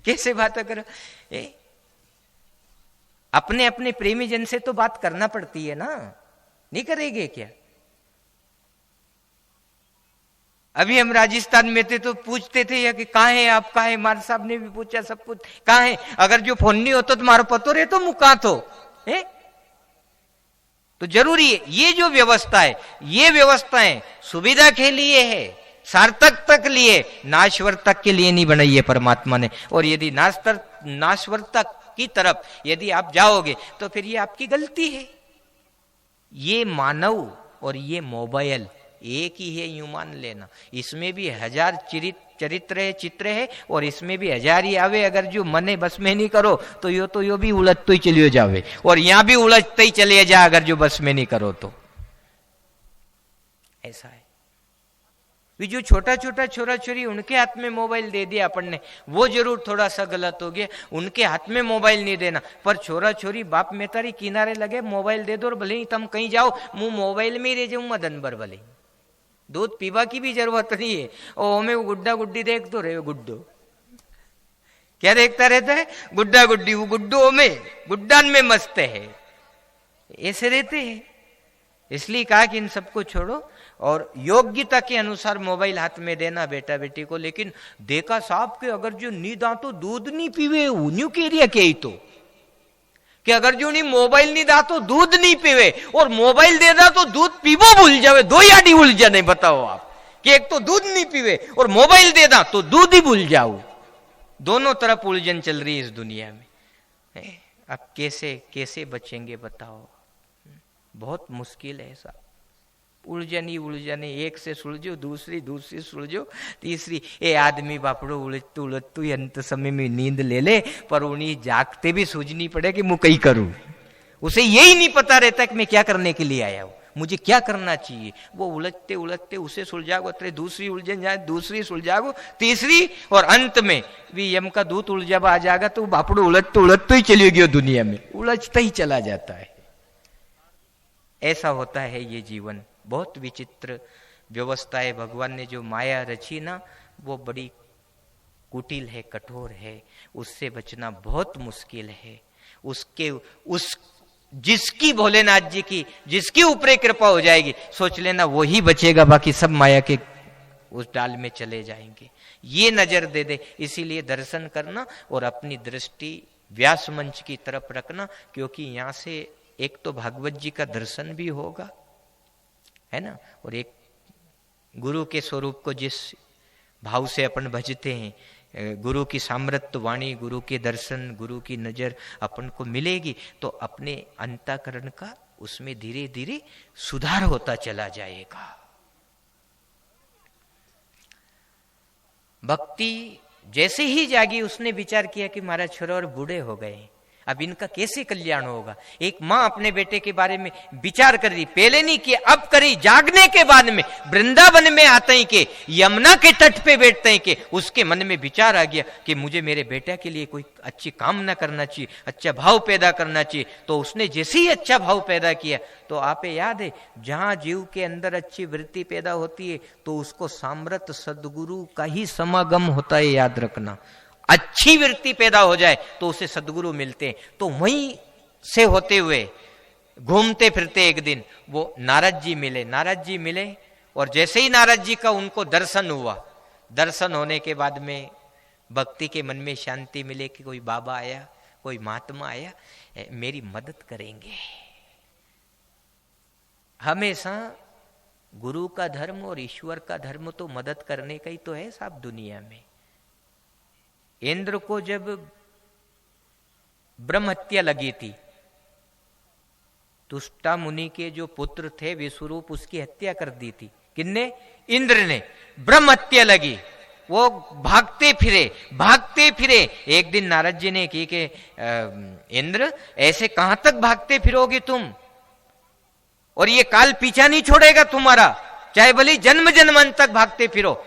कैसे बात करा। अपने अपने प्रेमी जन से तो बात करना पड़ती है ना, नहीं करेंगे क्या। अभी हम राजस्थान में थे तो पूछते थे कि कहाँ है आप, कहाँ है, मार साहब ने भी पूछा, सब कुछ कहाँ है। अगर जो फोन नहीं होता तो मारो पतो रहे तो मुका तो है। तो जरूरी है ये जो व्यवस्था है, ये व्यवस्थाएं सुविधा के लिए है, सार्थक तक लिए, नाश्वर तक के लिए नहीं बनाई है परमात्मा ने। और यदि नाश्वर तक की तरफ यदि आप जाओगे तो फिर ये आपकी गलती है। ये मानव और ये मोबाइल एक ही है, यूं मान लेना। इसमें भी 1000 चरित्र है, चित्र है, और इसमें भी 1000 ही आवे। अगर जो मने बस में नहीं करो तो यो भी उलझते ही चलियो जावे, और यहां भी उलझते ही चले जा अगर जो बस में नहीं करो तो। ऐसा है। जो छोटा छोटा छोरा छोरी उनके हाथ में मोबाइल दे दिया अपन ने, वो जरूर थोड़ा सा गलत हो गया, उनके हाथ में मोबाइल नहीं देना। पर छोरा छोरी बाप में तारी किनारे लगे मोबाइल दे दो, और भले ही तुम कहीं जाओ मुंह मोबाइल में ही रह जाऊं मदन भर, भले दूध पीवा की भी जरूरत नहीं है। ओ हमें गुड्डा गुड्डी देख तो रहे, गुड्डो क्या देखता रहता है, गुड्डा गुड्डी, वो गुड्डो में गुड्डान में मस्त है, ऐसे रहते हैं। इसलिए कहा कि इन सबको छोड़ो और योग्यता के अनुसार मोबाइल हाथ में देना बेटा बेटी को। लेकिन देखा साहब के अगर जो नींद आ तो दूध नहीं पीवे, न्यू के एरिया के ही तो कि अगर जो नहीं मोबाइल नहीं दा तो दूध नहीं पीवे, और मोबाइल दे दा तो दूध पीवो भूल जावे। दो याडी उलझन है, बताओ आप, कि एक तो दूध नहीं पीवे और मोबाइल दे दा तो दूध ही भूल जाओ। दोनों तरफ उलझन चल रही है इस दुनिया में। अब कैसे कैसे बचेंगे बताओ, बहुत मुश्किल है ऐसा। उलझन ही उलझन है, एक से सुलझो, दूसरी सुलझो, तीसरी। ये आदमी बापड़ो उलझतू उलझतू अंत समय में नींद ले ले, पर उन्हीं जागते भी सूझनी पड़े कि मैं कहीं करूं। उसे यही नहीं पता रहता कि मैं क्या करने के लिए आया हूं, मुझे क्या करना चाहिए। वो उलझते उलझते उसे सुलझागो, तेरे दूसरी उलझन जाए, दूसरी सुलझागो, तीसरी, और अंत में भी यम का दूत उलझा आ जाएगा तो बापड़ो उलझते ही चली गयो दुनिया में, उलझता ही चला जाता है। ऐसा होता है ये जीवन। बहुत विचित्र व्यवस्था है। भगवान ने जो माया रची ना, वो बड़ी कुटिल है, कठोर है, उससे बचना बहुत मुश्किल है। जिसकी भोलेनाथ जी की जिसकी ऊपर कृपा हो जाएगी, सोच लेना वो ही बचेगा, बाकी सब माया के उस डाल में चले जाएंगे। ये नजर दे दे। इसीलिए दर्शन करना और अपनी दृष्टि व्यास मंच की तरफ रखना, क्योंकि यहां से एक तो भागवत जी का दर्शन भी होगा, है ना, और एक गुरु के स्वरूप को जिस भाव से अपन भजते हैं, गुरु की सामर्थ्य वाणी, गुरु के दर्शन, गुरु की नजर अपन को मिलेगी, तो अपने अंतःकरण का उसमें धीरे धीरे सुधार होता चला जाएगा। भक्ति जैसे ही जागी, उसने विचार किया कि महाराज छोरा और बूढ़े हो गए, अब इनका कैसे कल्याण होगा। एक माँ अपने बेटे के बारे में विचार कर रही, पहले नहीं किया, अब करी। जागने के बाद में वृंदावन में आते ही के, यमुना के तट पे बैठते ही के, उसके मन में विचार आ गया कि मुझे मेरे बेटा के लिए कोई अच्छी कामना करना चाहिए, अच्छा भाव पैदा करना चाहिए। तो उसने जैसे ही अच्छा भाव पैदा किया, तो आप याद है, जहां जीव के अंदर अच्छी वृत्ति पैदा होती है तो उसको सामर्थ्य सदगुरु का ही समागम होता है, याद रखना। अच्छी वृत्ति पैदा हो जाए तो उसे सदगुरु मिलते हैं। तो वहीं से होते हुए घूमते फिरते एक दिन वो नारद जी मिले और जैसे ही नारद जी का उनको दर्शन हुआ, दर्शन होने के बाद में भक्ति के मन में शांति मिले कि कोई बाबा आया, कोई महात्मा आया, मेरी मदद करेंगे। हमेशा गुरु का धर्म और ईश्वर का धर्म तो मदद करने का ही तो है साहब दुनिया में। इंद्र को जब ब्रह्म हत्या लगी थी, तुष्टा मुनि के जो पुत्र थे विश्वरूप, उसकी हत्या कर दी थी। किन्ने? इंद्र ने। ब्रह्म हत्या लगी, वो भागते फिरे। एक दिन नारद जी ने की कि इंद्र ऐसे कहां तक भागते फिरोगे तुम, और ये काल पीछा नहीं छोड़ेगा तुम्हारा, चाहे भले जन्म जन्मांत तक भागते फिरो।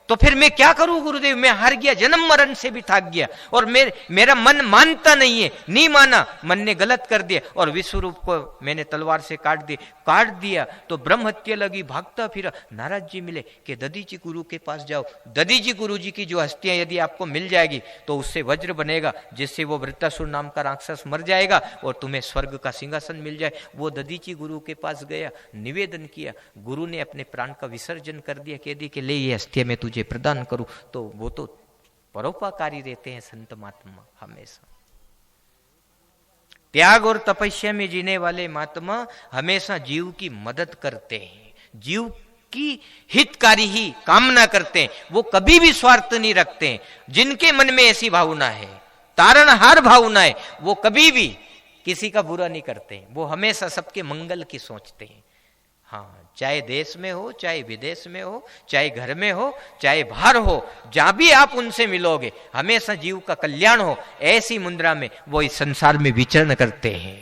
तो फिर मैं क्या करूं गुरुदेव, मैं हार गया, जन्म मरण से भी थक गया, और मेरा मन मानता नहीं है। नहीं माना, मन ने गलत कर दिया और विश्वरूप को मैंने तलवार से काट दिया। तो ब्रह्म हत्या लगी, भागता फिरा। नारद जी मिले कि दधीची गुरु के पास जाओ, दधीची गुरु जी की जो हस्तियां यदि आपको मिल जाएगी तो उससे वज्र बनेगा, जिससे वो वृत्तासुर नाम का राक्षस मर जाएगा और तुम्हें स्वर्ग का सिंहासन मिल जाए। वो दधीची गुरु के पास गया, निवेदन किया। गुरु ने अपने प्राण का विसर्जन कर दिया, कह दी कि ले ये हस्तियां मैं तुझे प्रदान करूं। तो वो तो परोपकारी रहते हैं संत महात्मा, हमेशा त्याग और तपस्या में जीने वाले महात्मा हमेशा जीव की मदद करते हैं, जीव की हितकारी ही कामना करते हैं। वो कभी भी स्वार्थ नहीं रखते हैं। जिनके मन में ऐसी भावना है, तारणहार भावना है, वो कभी भी किसी का बुरा नहीं करते हैं। वो हमेशा सबके मंगल की सोचते हैं। हाँ, चाहे देश में हो, चाहे विदेश में हो, चाहे घर में हो, चाहे बाहर हो, जहां भी आप उनसे मिलोगे हमेशा जीव का कल्याण हो, ऐसी मुद्रा में वो इस संसार में विचरण करते हैं।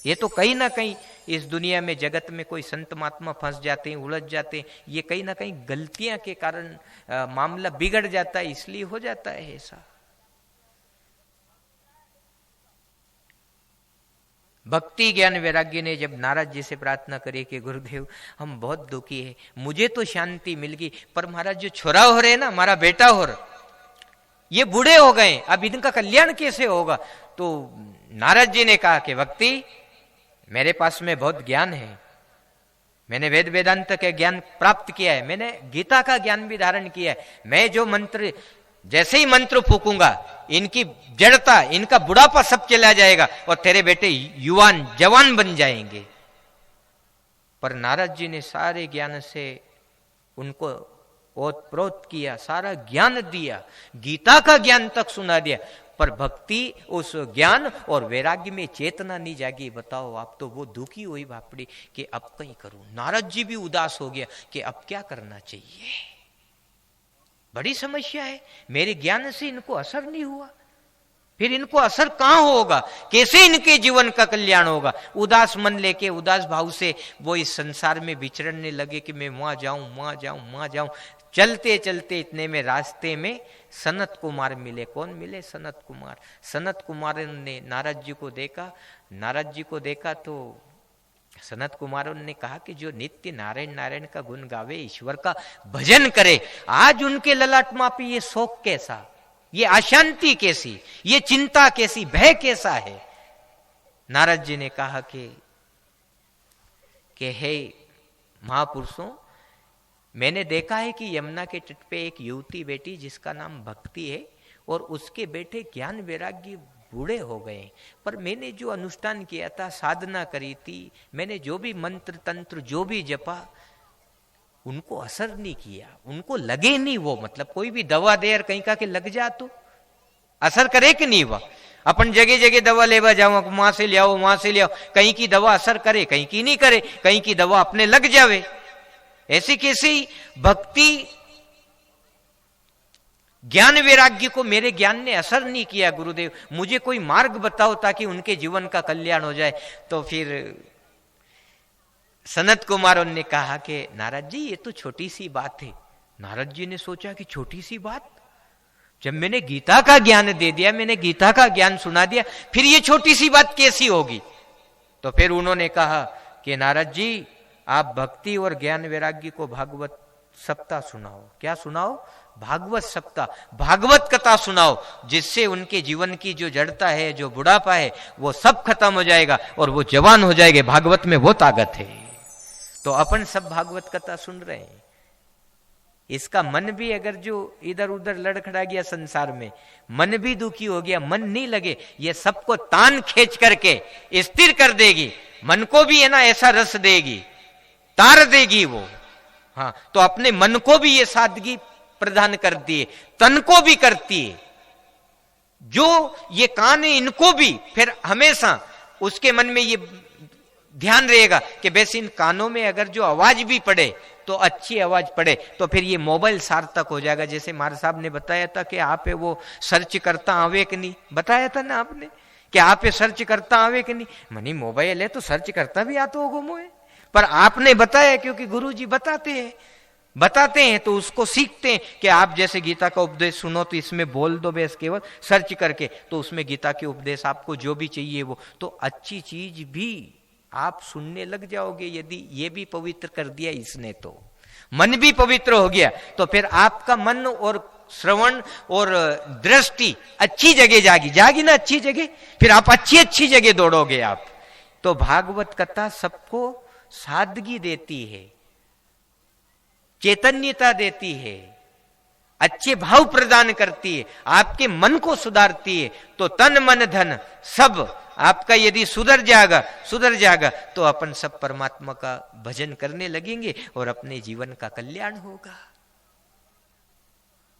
ये तो कहीं ना कहीं इस दुनिया में जगत में कोई संत महात्मा फंस जाते हैं, उलझ जाते हैं, ये कहीं ना कहीं गलतियां के कारण मामला बिगड़ जाता है, इसलिए हो जाता है ऐसा। भक्ति ज्ञान वैराग्य ने जब नारद जी से प्रार्थना करी कि गुरुदेव हम बहुत दुखी है, मुझे तो शांति मिल गई, पर महाराज जो छोरा हो रहे ना, हमारा बेटा हो रहा, ये बूढ़े हो गए, अब इनका कल्याण कैसे होगा। तो नारद जी ने कहा कि भक्ति मेरे पास में बहुत ज्ञान है, मैंने वेद वेदांत का ज्ञान प्राप्त किया है, मैंने गीता का ज्ञान भी धारण किया है। मैं जो मंत्र, जैसे ही मंत्र फूकूंगा इनकी जड़ता, इनका बुढ़ापा सब चला जाएगा और तेरे बेटे युवान जवान बन जाएंगे। पर नारद जी ने सारे ज्ञान से उनको ओतप्रोत किया, सारा ज्ञान दिया, गीता का ज्ञान तक सुना दिया, पर भक्ति उस ज्ञान और वैराग्य में चेतना नहीं जागी। बताओ आप, तो वो दुखी हुई भापड़ी कि अब कहीं करूं। नारद जी भी उदास हो गया कि अब क्या करना चाहिए, बड़ी समस्या है, मेरे ज्ञान से इनको असर नहीं हुआ, फिर इनको असर कहां होगा, कैसे इनके जीवन का कल्याण होगा। उदास मन लेके, उदास भाव से वो इस संसार में विचरने लगे कि मैं वहां जाऊं। चलते चलते इतने में रास्ते में सनत कुमार मिले। कौन मिले? सनत कुमार। सनत कुमार ने नारद जी को देखा तो सनत कुमार ने कहा कि जो नित्य नारायण नारायण का गुण गावे, ईश्वर का भजन करे, आज उनके ललाटमा पे ये शोक कैसा, ये अशांति कैसी, ये चिंता कैसी, भय कैसा है। नारद जी ने कहा कि हे महापुरुषों, मैंने देखा है कि यमुना के तट पे एक युवती बेटी जिसका नाम भक्ति है, और उसके बेटे ज्ञान वैराग्य बूढ़े हो गए, पर मैंने जो अनुष्ठान किया था, साधना करी थी, मैंने जो भी मंत्र तंत्र जो भी जपा, उनको असर नहीं किया, उनको लगे नहीं वो। मतलब कोई भी दवा दे और कहीं का के लग जा तो असर करे कि नहीं। वह अपन जगह जगह दवा लेवा जाओ, वहां से ले आओ, कहीं की दवा असर करे, कहीं की नहीं करे, कहीं की दवा अपने लग जावे। ऐसी कैसी भक्ति ज्ञान वैराग्य को मेरे ज्ञान ने असर नहीं किया। गुरुदेव मुझे कोई मार्ग बताओ ताकि उनके जीवन का कल्याण हो जाए। तो फिर सनत कुमार ने कहा कि नारद जी ये तो छोटी सी बात है। नारद जी ने सोचा कि छोटी सी बात, जब मैंने गीता का ज्ञान दे दिया, मैंने गीता का ज्ञान सुना दिया, फिर ये छोटी सी बात कैसी होगी। तो फिर उन्होंने कहा कि नारद जी आप भक्ति और ज्ञान वैराग्य को भागवत सप्ताह सुनाओ। क्या सुनाओ? भागवत सप्ताह, भागवत कथा सुनाओ, जिससे उनके जीवन की जो जड़ता है, जो बुढ़ापा है, वो सब खत्म हो जाएगा और वो जवान हो जाएंगे। भागवत में वो ताकत है। तो अपन सब भागवत कथा सुन रहे हैं। इसका मन भी अगर जो इधर उधर लड़खड़ा गया संसार में, मन भी दुखी हो गया, मन नहीं लगे, ये सबको तान खींच करके स्थिर कर देगी। मन को भी है ना ऐसा रस देगी, तार देगी वो। हाँ, तो अपने मन को भी ये सादगी प्रदान करती है, तन को भी करती है। जो ये कान है इनको भी फिर हमेशा उसके मन में ये ध्यान रहेगा कि वैसे इन कानों में अगर जो आवाज भी पड़े तो अच्छी आवाज पड़े, तो फिर ये मोबाइल सार्थक हो जाएगा। जैसे मार साहब ने बताया था कि आप वो सर्च करता आवे कि नहीं, बताया था ना आपने कि आप सर्च करता आवे कि नहीं। मनी मोबाइल है तो सर्च करता भी आता होगा मोए, पर आपने बताया क्योंकि गुरुजी बताते हैं तो उसको सीखते हैं कि आप जैसे गीता का उपदेश सुनो तो इसमें बोल दो बस केवल सर्च करके, तो उसमें गीता के उपदेश आपको जो भी चाहिए वो, तो अच्छी चीज भी आप सुनने लग जाओगे। यदि ये भी पवित्र कर दिया इसने तो मन भी पवित्र हो गया, तो फिर आपका मन और श्रवण और दृष्टि अच्छी जगह जागी ना, अच्छी जगह, फिर आप अच्छी जगह दौड़ोगे आप। तो भागवत कथा सबको सादगी देती है, चैतन्यता देती है, अच्छे भाव प्रदान करती है, आपके मन को सुधारती है। तो तन मन धन सब आपका यदि सुधर जाएगा तो अपन सब परमात्मा का भजन करने लगेंगे और अपने जीवन का कल्याण होगा।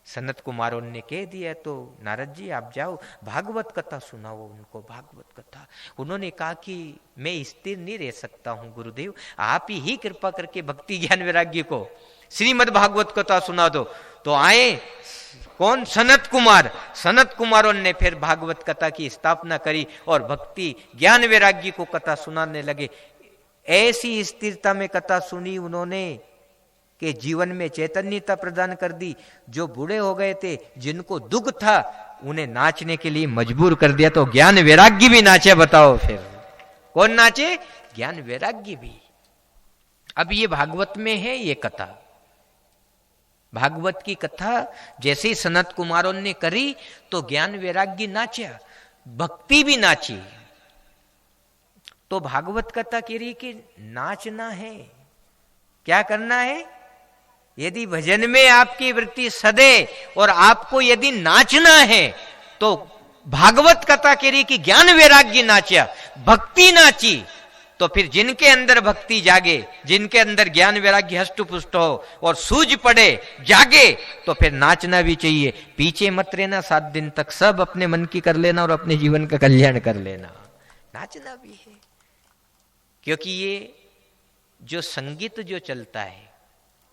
सनत कुमारों ने कह दिया तो नारद जी आप जाओ भागवत कथा सुनाओ उनको, भागवत कथा। उन्होंने कहा कि मैं स्थिर नहीं रह सकता हूं गुरुदेव, आप ही कृपा करके भक्ति ज्ञान वैराग्य को श्रीमद् भागवत कथा सुना दो। तो आए कौन? सनत कुमारों ने फिर भागवत कथा की स्थापना करी और भक्ति ज्ञान वैराग्य को कथा सुनाने लगे। ऐसी स्थिरता में कथा सुनी उन्होंने कि जीवन में चैतन्यता प्रदान कर दी। जो बूढ़े हो गए थे, जिनको दुख था, उन्हें नाचने के लिए मजबूर कर दिया। तो ज्ञान वैराग्य भी नाचे। बताओ फिर कौन नाचे? ज्ञान वैराग्य भी। अब ये भागवत में है ये कथा, भागवत की कथा जैसे सनत कुमारों ने करी तो ज्ञान वैराग्य नाचा, भक्ति भी नाची। तो भागवत कथा कह रही कि नाचना है। क्या करना है? यदि भजन में आपकी वृत्ति सदे और आपको यदि नाचना है तो भागवत कथा कह रही कि ज्ञान वैराग्य नाचा, भक्ति नाची। तो फिर जिनके अंदर भक्ति जागे, जिनके अंदर ज्ञान वैराग्य हष्ट पुष्ट हो और सूझ पड़े, जागे, तो फिर नाचना भी चाहिए। पीछे मत रहना 7 दिन तक, सब अपने मन की कर लेना और अपने जीवन का कल्याण कर लेना। नाचना भी है, क्योंकि ये जो संगीत जो चलता है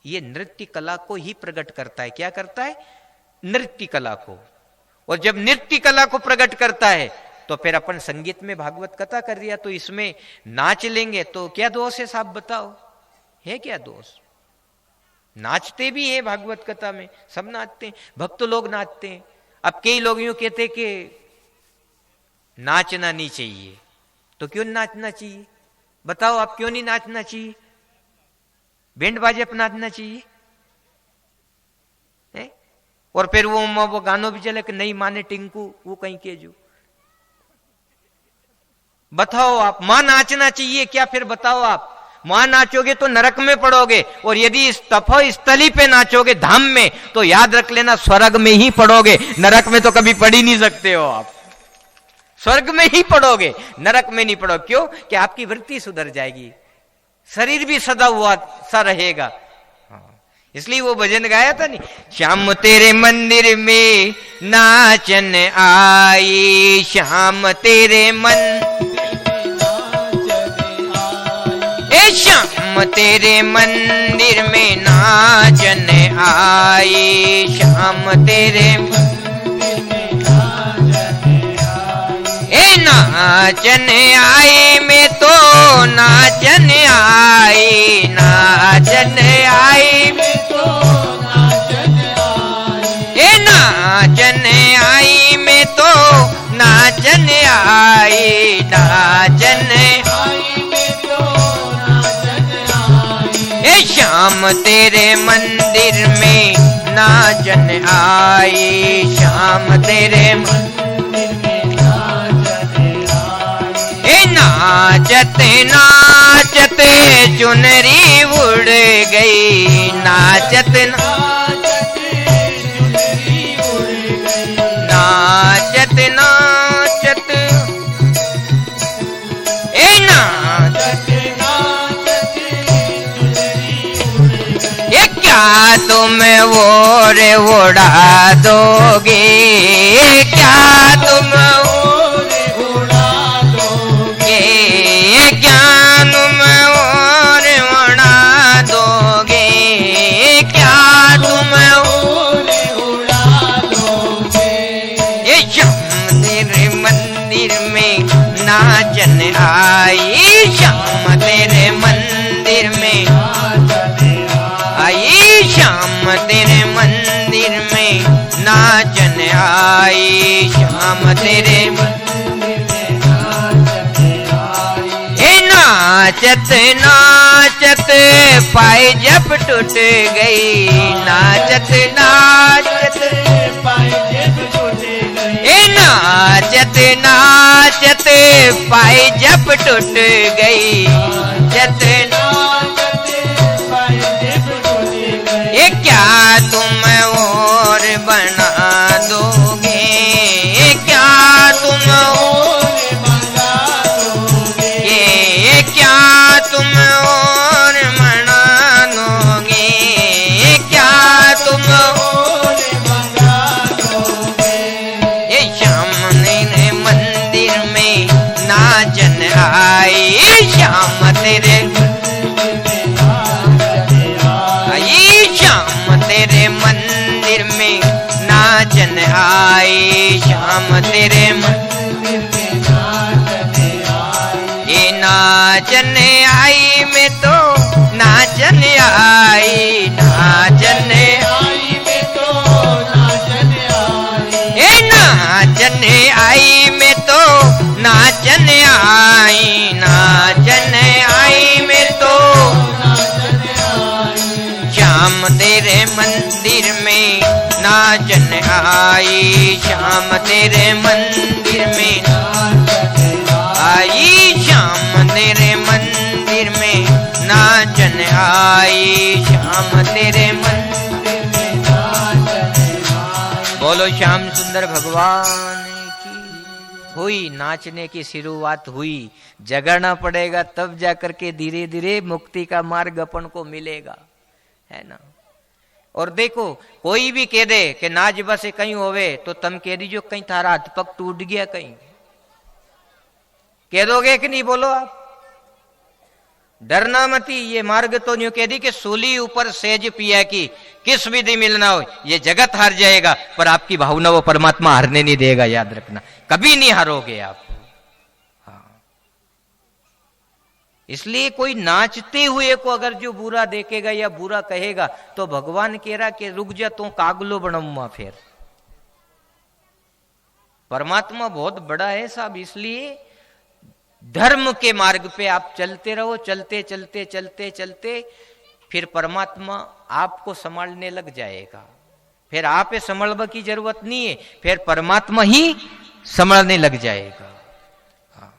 ये नृत्य कला को ही प्रकट करता है। क्या करता है? नृत्य कला को। और जब नृत्य कला को प्रकट करता है तो फिर अपन संगीत में भागवत कथा कर दिया तो इसमें नाच लेंगे तो क्या दोष है साहब? बताओ, है क्या दोष? नाचते भी है भागवत कथा में, सब नाचते हैं, भक्त लोग नाचते हैं। अब कई लोग यूं कहते कि नाचना नहीं चाहिए, तो क्यों नाचना चाहिए? बताओ आप, क्यों नहीं नाचना चाहिए? बैंड बाजे पर नाचना चाहिए है? और फिर वो गानों भी चले कि नहीं माने टिंकू वो कहीं के जो। बताओ आप, मां नाचना चाहिए क्या? फिर बताओ आप, मां नाचोगे तो नरक में पड़ोगे, और यदि इस तपो स्थली पे नाचोगे धाम में तो याद रख लेना स्वर्ग में ही पड़ोगे, नरक में तो कभी पड़ ही नहीं सकते हो आप। स्वर्ग में ही पड़ोगे, नरक में नहीं पड़ोगे। क्यों? कि आपकी वृत्ति सुधर जाएगी, शरीर भी सदा हुआ सा रहेगा। इसलिए वो भजन गाया था नहीं, श्याम तेरे मंदिर में नाचन आई, श्याम तेरे श्याम तेरे मंदिर में नाचन आई, श्याम तेरे नाचन आई, मैं तो नाचन आई, नाचन आई, मैं तो नाचन आई, नाचन आई, मैं तो नाचन आई, नाचन आई, मैं तो नाचन आई, श्याम तेरे मंदिर में नाचन आई, श्याम तेरे मंदिर में नाचन आई। नाचते नाचते चुनरी उड़ गई, नाचते नाचते चुनरी उड़ गई, नाचते नाचते नाचते नाचते चुनरी उड़ गई। ये क्या तुम और उड़ा दोगे, क्या तुम और उड़ा दोगे, क्या तुम और उड़ा दोगे, क्या तुम और उड़ा दोगे। ये श्याम तेरे मंदिर में नाचन आई, श्याम तेरे मंदिर में आई, श्याम तेरे मंदिर में नाचन आई, श्याम तेरे मंदिर में नाचन आई। नाचत नाचत पाए जब टूट गई, नाचत नाचत पाए जब टूट गई, नाचत नाचत पाए जब टूट गई, नाचत नाचत पाए जब टूट गई। ये क्या तुम और बना दोगे, क्या तुम और बना दोगे, ये क्या तुम और बना दोगे, क्या तुम और बना दोगे। ये श्याम तेरे मंदिर में नाचन आई, श्याम तेरे आई, श्याम तेरे मंदिर में नाचन आई, श्याम तेरे मंदिर में नाचन आई। ये नाचन आई में तो नाचन आई, नाचन आई में तो नाचन आई, ये नाचन आई में तो नाचन आई, नाचन आई में तो नाचन आई। श्याम तेरे मंदिर में नाचन आई, श्याम तेरे मंदिर में नाचन आई, श्याम तेरे मंदिर में नाचन आई, श्याम तेरे मंदिर में नाचन आई। बोलो श्याम सुंदर भगवान की। हुई नाचने की शुरुआत हुई, जगाना पड़ेगा तब जाकर के धीरे धीरे मुक्ति का मार्ग अपन को मिलेगा, है ना। और देखो कोई भी कह दे कि नाच बस कहीं होवे तो तुम कह दीजिए कहीं थारा हाथ पग टूट गया, कहीं कह दोगे कि नहीं, बोलो आप। डरना मती, ये मार्ग तो न्यू कह दी कि सूली ऊपर सेज पिया की, किस विधि मिलना हो, ये जगत हार जाएगा पर आपकी भावना वो परमात्मा हारने नहीं देगा, याद रखना, कभी नहीं हारोगे आप। हाँ। इसलिए कोई नाचते हुए को अगर जो बुरा देखेगा या बुरा कहेगा तो भगवान कह रहा कि रुक जा तो कागलो बनऊंगा। फिर परमात्मा बहुत बड़ा है साहब, इसलिए धर्म के मार्ग पे आप चलते रहो, चलते चलते चलते चलते फिर परमात्मा आपको संभालने लग जाएगा। फिर आप संभलने की जरूरत नहीं है, फिर परमात्मा ही संभालने लग जाएगा। हाँ।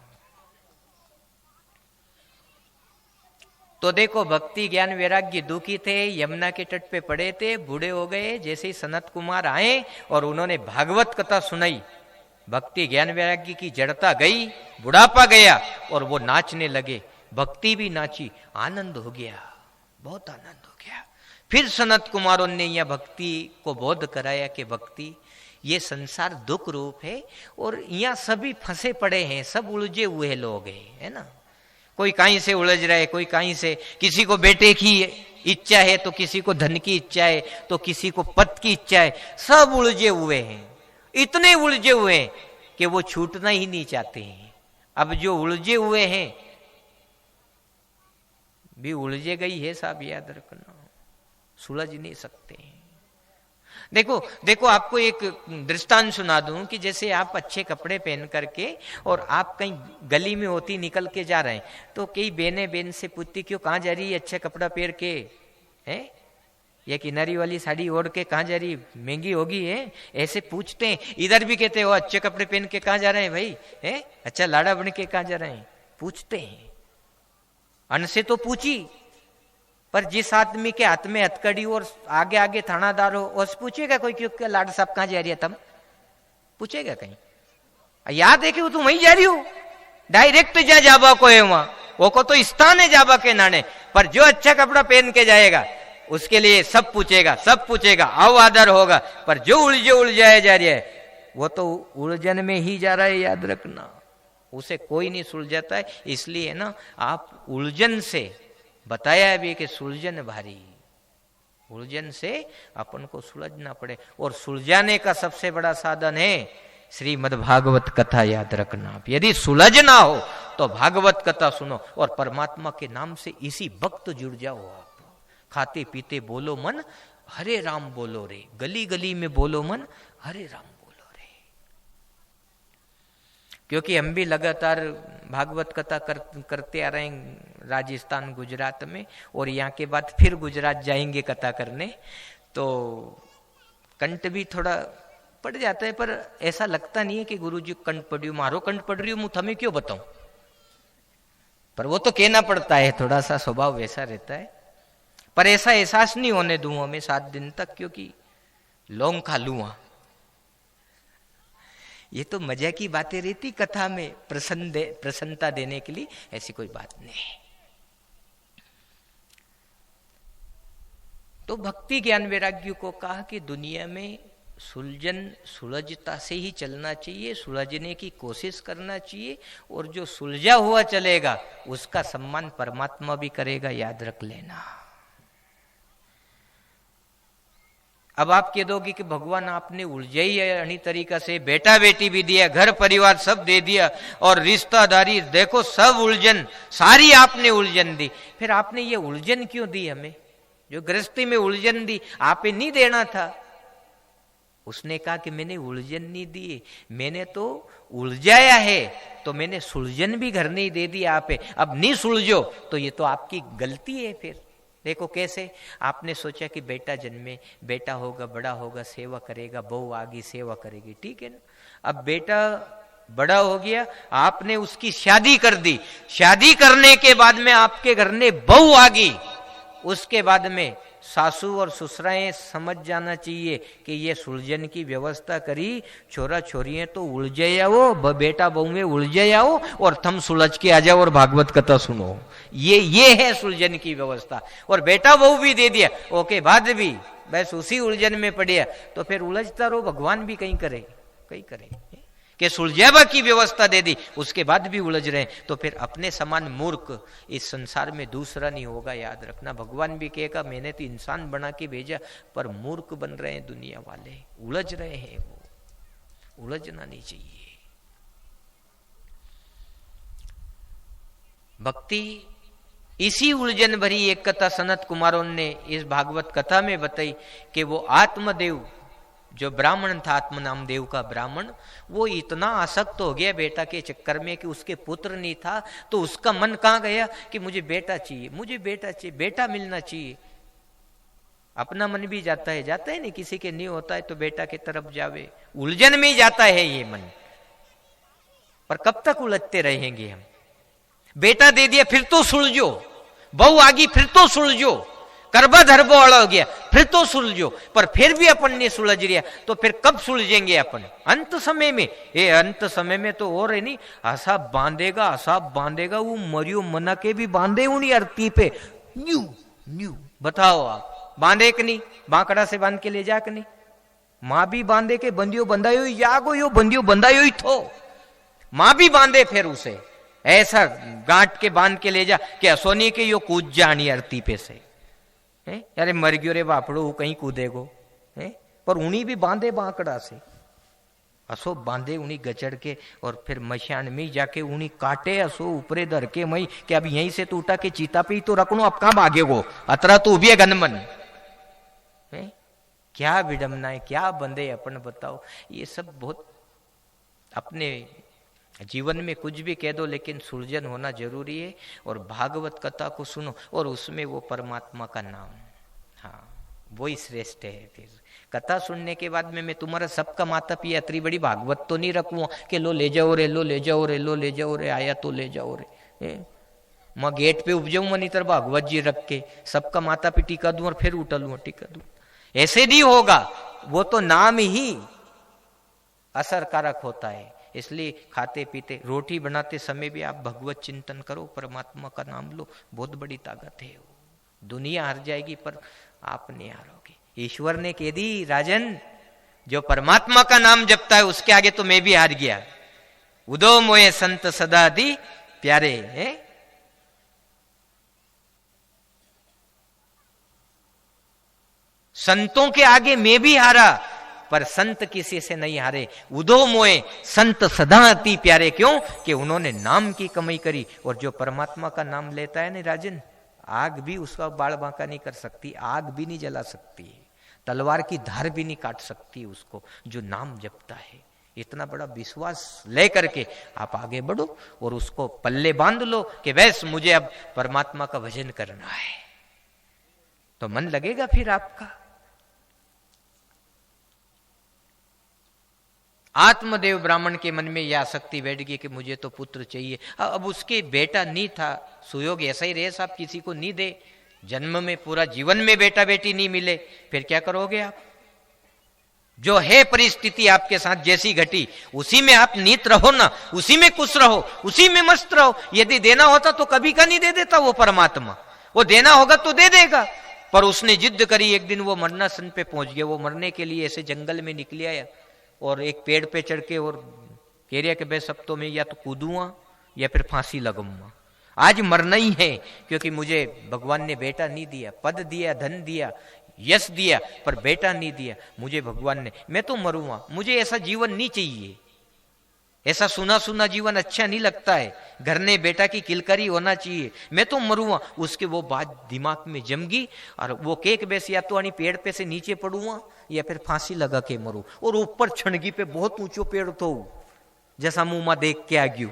तो देखो भक्ति ज्ञान वैराग्य दुखी थे, यमुना के तट पे पड़े थे, बूढ़े हो गए। जैसे ही सनत कुमार आए और उन्होंने भागवत कथा सुनाई, भक्ति ज्ञान वैराग्य की जड़ता गई, बुढ़ापा गया और वो नाचने लगे। भक्ति भी नाची, आनंद हो गया, बहुत आनंद हो गया। फिर सनत कुमारों ने यह भक्ति को बोध कराया कि भक्ति ये संसार दुख रूप है और यहाँ सभी फंसे पड़े हैं, सब उलझे हुए लोग हैं, है ना। कोई कहीं से उलझ रहा है, कोई कहीं से, किसी को बेटे की इच्छा है तो किसी को धन की इच्छा है तो किसी को पद की इच्छा है, सब उलझे हुए हैं, इतने उलझे हुए हैं कि वो छूटना ही नहीं चाहते हैं। अब जो उलझे हुए हैं भी उलझे गई है साहब, याद रखना, सुलझ नहीं सकते हैं। देखो देखो आपको एक दृष्टांत सुना दूं कि जैसे आप अच्छे कपड़े पहन करके और आप कहीं गली में होती निकल के जा रहे हैं तो कई बहनें बहन से पूछती क्यों कहाँ जा रही है अच्छा कपड़ा पहन के, है? ये किनारी वाली साड़ी ओढ़ के कहाँ जा रही, महंगी होगी है, ऐसे पूछते हैं। इधर भी कहते हो अच्छे कपड़े पहन के कहाँ जा रहे हैं भाई, है अच्छा लाड़ा बन के कहाँ जा रहे हैं, पूछते हैं। अन्न से तो पूछी, पर जिस आदमी के हाथ में हथकड़ी और आगे आगे थानादार हो, उस पूछेगा कोई क्यों लाड़ साहब कहाँ जा रही है, तुम पूछेगा कहीं? याद है कि वो तुम वहीं जा रही हो, डायरेक्ट जा जाबा को है वहां, वो को तो स्थान है जाबा के नाने। पर जो अच्छा कपड़ा पहन के जाएगा उसके लिए सब पूछेगा, आओ आदर होगा। पर जो उलझाया जा रहा है वो तो उलझन में ही जा रहा है, याद रखना, उसे कोई नहीं सुलझाता है। इसलिए ना आप उलझन से, बताया भी कि सुलझन भारी, उलझन से अपन को सुलझना पड़े। और सुलझाने का सबसे बड़ा साधन है श्रीमद् भागवत कथा, याद रखना। यदि सुलझना हो तो भागवत कथा सुनो और परमात्मा के नाम से इसी वक्त जुड़ जाओ। आप खाते पीते बोलो मन हरे राम बोलो रे, गली गली में बोलो मन हरे राम बोलो रे। क्योंकि हम भी लगातार भागवत कथा करते आ रहे हैं राजस्थान गुजरात में, और यहाँ के बाद फिर गुजरात जाएंगे कथा करने, तो कंठ भी थोड़ा पड़ जाता है। पर ऐसा लगता नहीं है कि गुरुजी कंठ पड़ियो, मारो कंठ पड़ रही हूं, मुझ हमें क्यों बताऊं, पर वो तो कहना पड़ता है, थोड़ा सा स्वभाव वैसा रहता है। पर ऐसा एहसास नहीं होने दूं हमें 7 दिन तक, क्योंकि लौंग खा लूं। ये तो मजा की बातें रहती कथा में, प्रसन्नता देने के लिए, ऐसी कोई बात नहीं। तो भक्ति ज्ञान वैराग्य को कहा कि दुनिया में सुलझता से ही चलना चाहिए, सुलझने की कोशिश करना चाहिए, और जो सुलझा हुआ चलेगा उसका सम्मान परमात्मा भी करेगा, याद रख लेना। अब आप कह दोगे कि भगवान आपने उलझाई है अन्य तरीका से, बेटा बेटी भी दिया, घर परिवार सब दे दिया, और रिश्तेदारी देखो सब उलझन, सारी आपने उलझन दी, फिर आपने ये उलझन क्यों दी हमें? जो गृहस्थी में उलझन दी आपे नहीं देना था। उसने कहा कि मैंने उलझन नहीं दी, मैंने तो उलझाया है, तो मैंने सुलझन भी घर नहीं दे दी आपे। अब नहीं सुलझो तो ये तो आपकी गलती है। फिर देखो कैसे, आपने सोचा कि बेटा जन्मे, बेटा होगा, बड़ा होगा, सेवा करेगा, बहू आगी सेवा करेगी, ठीक है ना। अब बेटा बड़ा हो गया, आपने उसकी शादी कर दी, शादी करने के बाद में आपके घर में बहू आ गई, उसके बाद में सासू और ससुराएं समझ जाना चाहिए कि ये सुलझन की व्यवस्था करी, छोरा छोरियां तो उलझे आओ, बेटा बहू में उलझे आओ, और थम सुलझ के आ जाओ और भागवत कथा सुनो। ये है सुलझन की व्यवस्था। और बेटा बहू भी दे दिया, ओके, बाद भी बस उसी उलझन में पड़िया, तो फिर उलझता रहो, भगवान भी कहीं करे कि सुलझावा की व्यवस्था दे दी, उसके बाद भी उलझ रहे, तो फिर अपने समान मूर्ख इस संसार में दूसरा नहीं होगा, याद रखना। भगवान भी कहेगा मैंने तो इंसान बना के भेजा, पर मूर्ख बन रहे हैं दुनिया वाले, उलझ रहे हैं, वो उलझना नहीं चाहिए। भक्ति इसी उलझन भरी एक कथा सनत कुमारों ने इस भागवत कथा में बताई कि वो आत्मदेव जो ब्राह्मण था, आत्म नाम देव का ब्राह्मण, वो इतना आसक्त हो गया बेटा के चक्कर में कि उसके पुत्र नहीं था, तो उसका मन कहां गया कि मुझे बेटा चाहिए, मुझे बेटा चाहिए, बेटा मिलना चाहिए। अपना मन भी जाता है नहीं, किसी के नहीं होता है तो बेटा की तरफ जावे, उलझन में ही जाता है ये मन। पर कब तक उलझते रहेंगे हम? बेटा दे दिया फिर तो सुलझो, बहू आ गई फिर तो सुलझो, करबा धरबो वाला हो गया फिर तो सुलझो, पर फिर भी अपन नहीं सुलझ रहा, तो फिर कब सुलझेंगे अपन? अंत समय में। ये अंत समय में तो और है नहीं, आशा बांधेगा, वो मरियो मना के भी बांधे उन्हीं अर्थी पे, न्यू बताओ आप, बांधे कि नहीं? बांकड़ा से बांध के ले जा कि नहीं? माँ भी बांधे के बंदियो बंधायो यागो यो बंदियो बंधायो ही थो, माँ भी बांधे फिर उसे ऐसा गांठ के बांध के ले जा कि असोनी के यो कूद जानी अर्थी पे से, अरे मर गयो रे बापड़ो, कहीं कूदेगो, पर उन्हीं भी बांधे बांकड़ा से, असो बांधे उन्हीं गचड़ के, और फिर मशान में जाके उन्हीं काटे, असो ऊपरे धर के मई कि अब यहीं से तो उठा के चीता पे ही तो रखनो, अब कहां भागेगो, अतरा तो भी है गनमन। क्या विडम्बना है, क्या बंदे अपन, बताओ। ये सब बहुत, अपने जीवन में कुछ भी कह दो लेकिन सुलझन होना जरूरी है। और भागवत कथा को सुनो और उसमें वो परमात्मा का नाम, हाँ, वही श्रेष्ठ है। फिर कथा सुनने के बाद में मैं तुम्हारा सबका माता पिया अतरी बड़ी भागवत तो नहीं रखूँ कि लो ले जाओ रे, लो ले जाओ रे, लो ले जाओ रे, आया तो ले जाओ रे। मैं गेट पे उपजाऊं मनी तर भागवत जी रख के सबका माता पे टीका दूं और फिर उठलूं टीका दूं, ऐसे नहीं होगा। वो तो नाम ही असरकारक होता है। इसलिए खाते पीते रोटी बनाते समय भी आप भगवत चिंतन करो, परमात्मा का नाम लो, बहुत बड़ी ताकत है। दुनिया हार जाएगी पर आप नहीं हारोगे। ईश्वर ने कह दी राजन, जो परमात्मा का नाम जपता है उसके आगे तो मैं भी हार गया। उदो मोए संत सदा दी प्यारे है। संतों के आगे मैं भी हारा पर संत किसी से नहीं हारे। उदो मोए संत सदा अति प्यारे, क्यों कि उन्होंने नाम की कमाई करी। और जो परमात्मा का नाम लेता है ना राजन, आग भी उसका बाल बांका नहीं कर सकती, आग भी नहीं जला सकती, तलवार की धार भी नहीं काट सकती उसको, जो नाम जपता है। इतना बड़ा विश्वास लेकर के आप आगे बढ़ो और उसको पल्ले बांध लो कि बस मुझे अब परमात्मा का भजन करना है, तो मन लगेगा फिर आपका। आत्मदेव ब्राह्मण के मन में यह आसक्ति बैठ गई कि मुझे तो पुत्र चाहिए। अब उसके बेटा नहीं था, सुयोग ऐसा ही रहे साहब, किसी को नहीं दे, जन्म में पूरा जीवन में बेटा बेटी नहीं मिले, फिर क्या करोगे आप? जो है परिस्थिति आपके साथ जैसी घटी उसी में आप नीत रहो ना, उसी में खुश रहो, उसी में मस्त रहो। यदि देना होता तो कभी का नहीं दे देता वो परमात्मा, वो देना होगा तो दे देगा। पर उसने जिद करी, एक दिन वो मरना सन पे पहुंच गया। वो मरने के लिए ऐसे जंगल में निकले आया और एक पेड़ पे चढ़ के और कह रहा कि बस अब तो मैं या तो कूदूंगा या फिर फांसी लगाऊंगा, आज मरना ही है, क्योंकि मुझे भगवान ने बेटा नहीं दिया, पद दिया, धन दिया, यश दिया, पर बेटा नहीं दिया मुझे भगवान ने। मैं तो मरूंगा, मुझे ऐसा जीवन नहीं चाहिए, ऐसा सुना सुना जीवन अच्छा नहीं लगता है, घर ने बेटा की किलकारी होना चाहिए, मैं तो मरूंगा। उसके वो बात दिमाग में जम गई और वो केक बेस या तो पेड़ पे से नीचे पड़ूंगा या फिर फांसी लगा के मरूं। और ऊपर छणगी पे बहुत ऊंचो पेड़ तो जैसा मुंह में देख के आ गयू।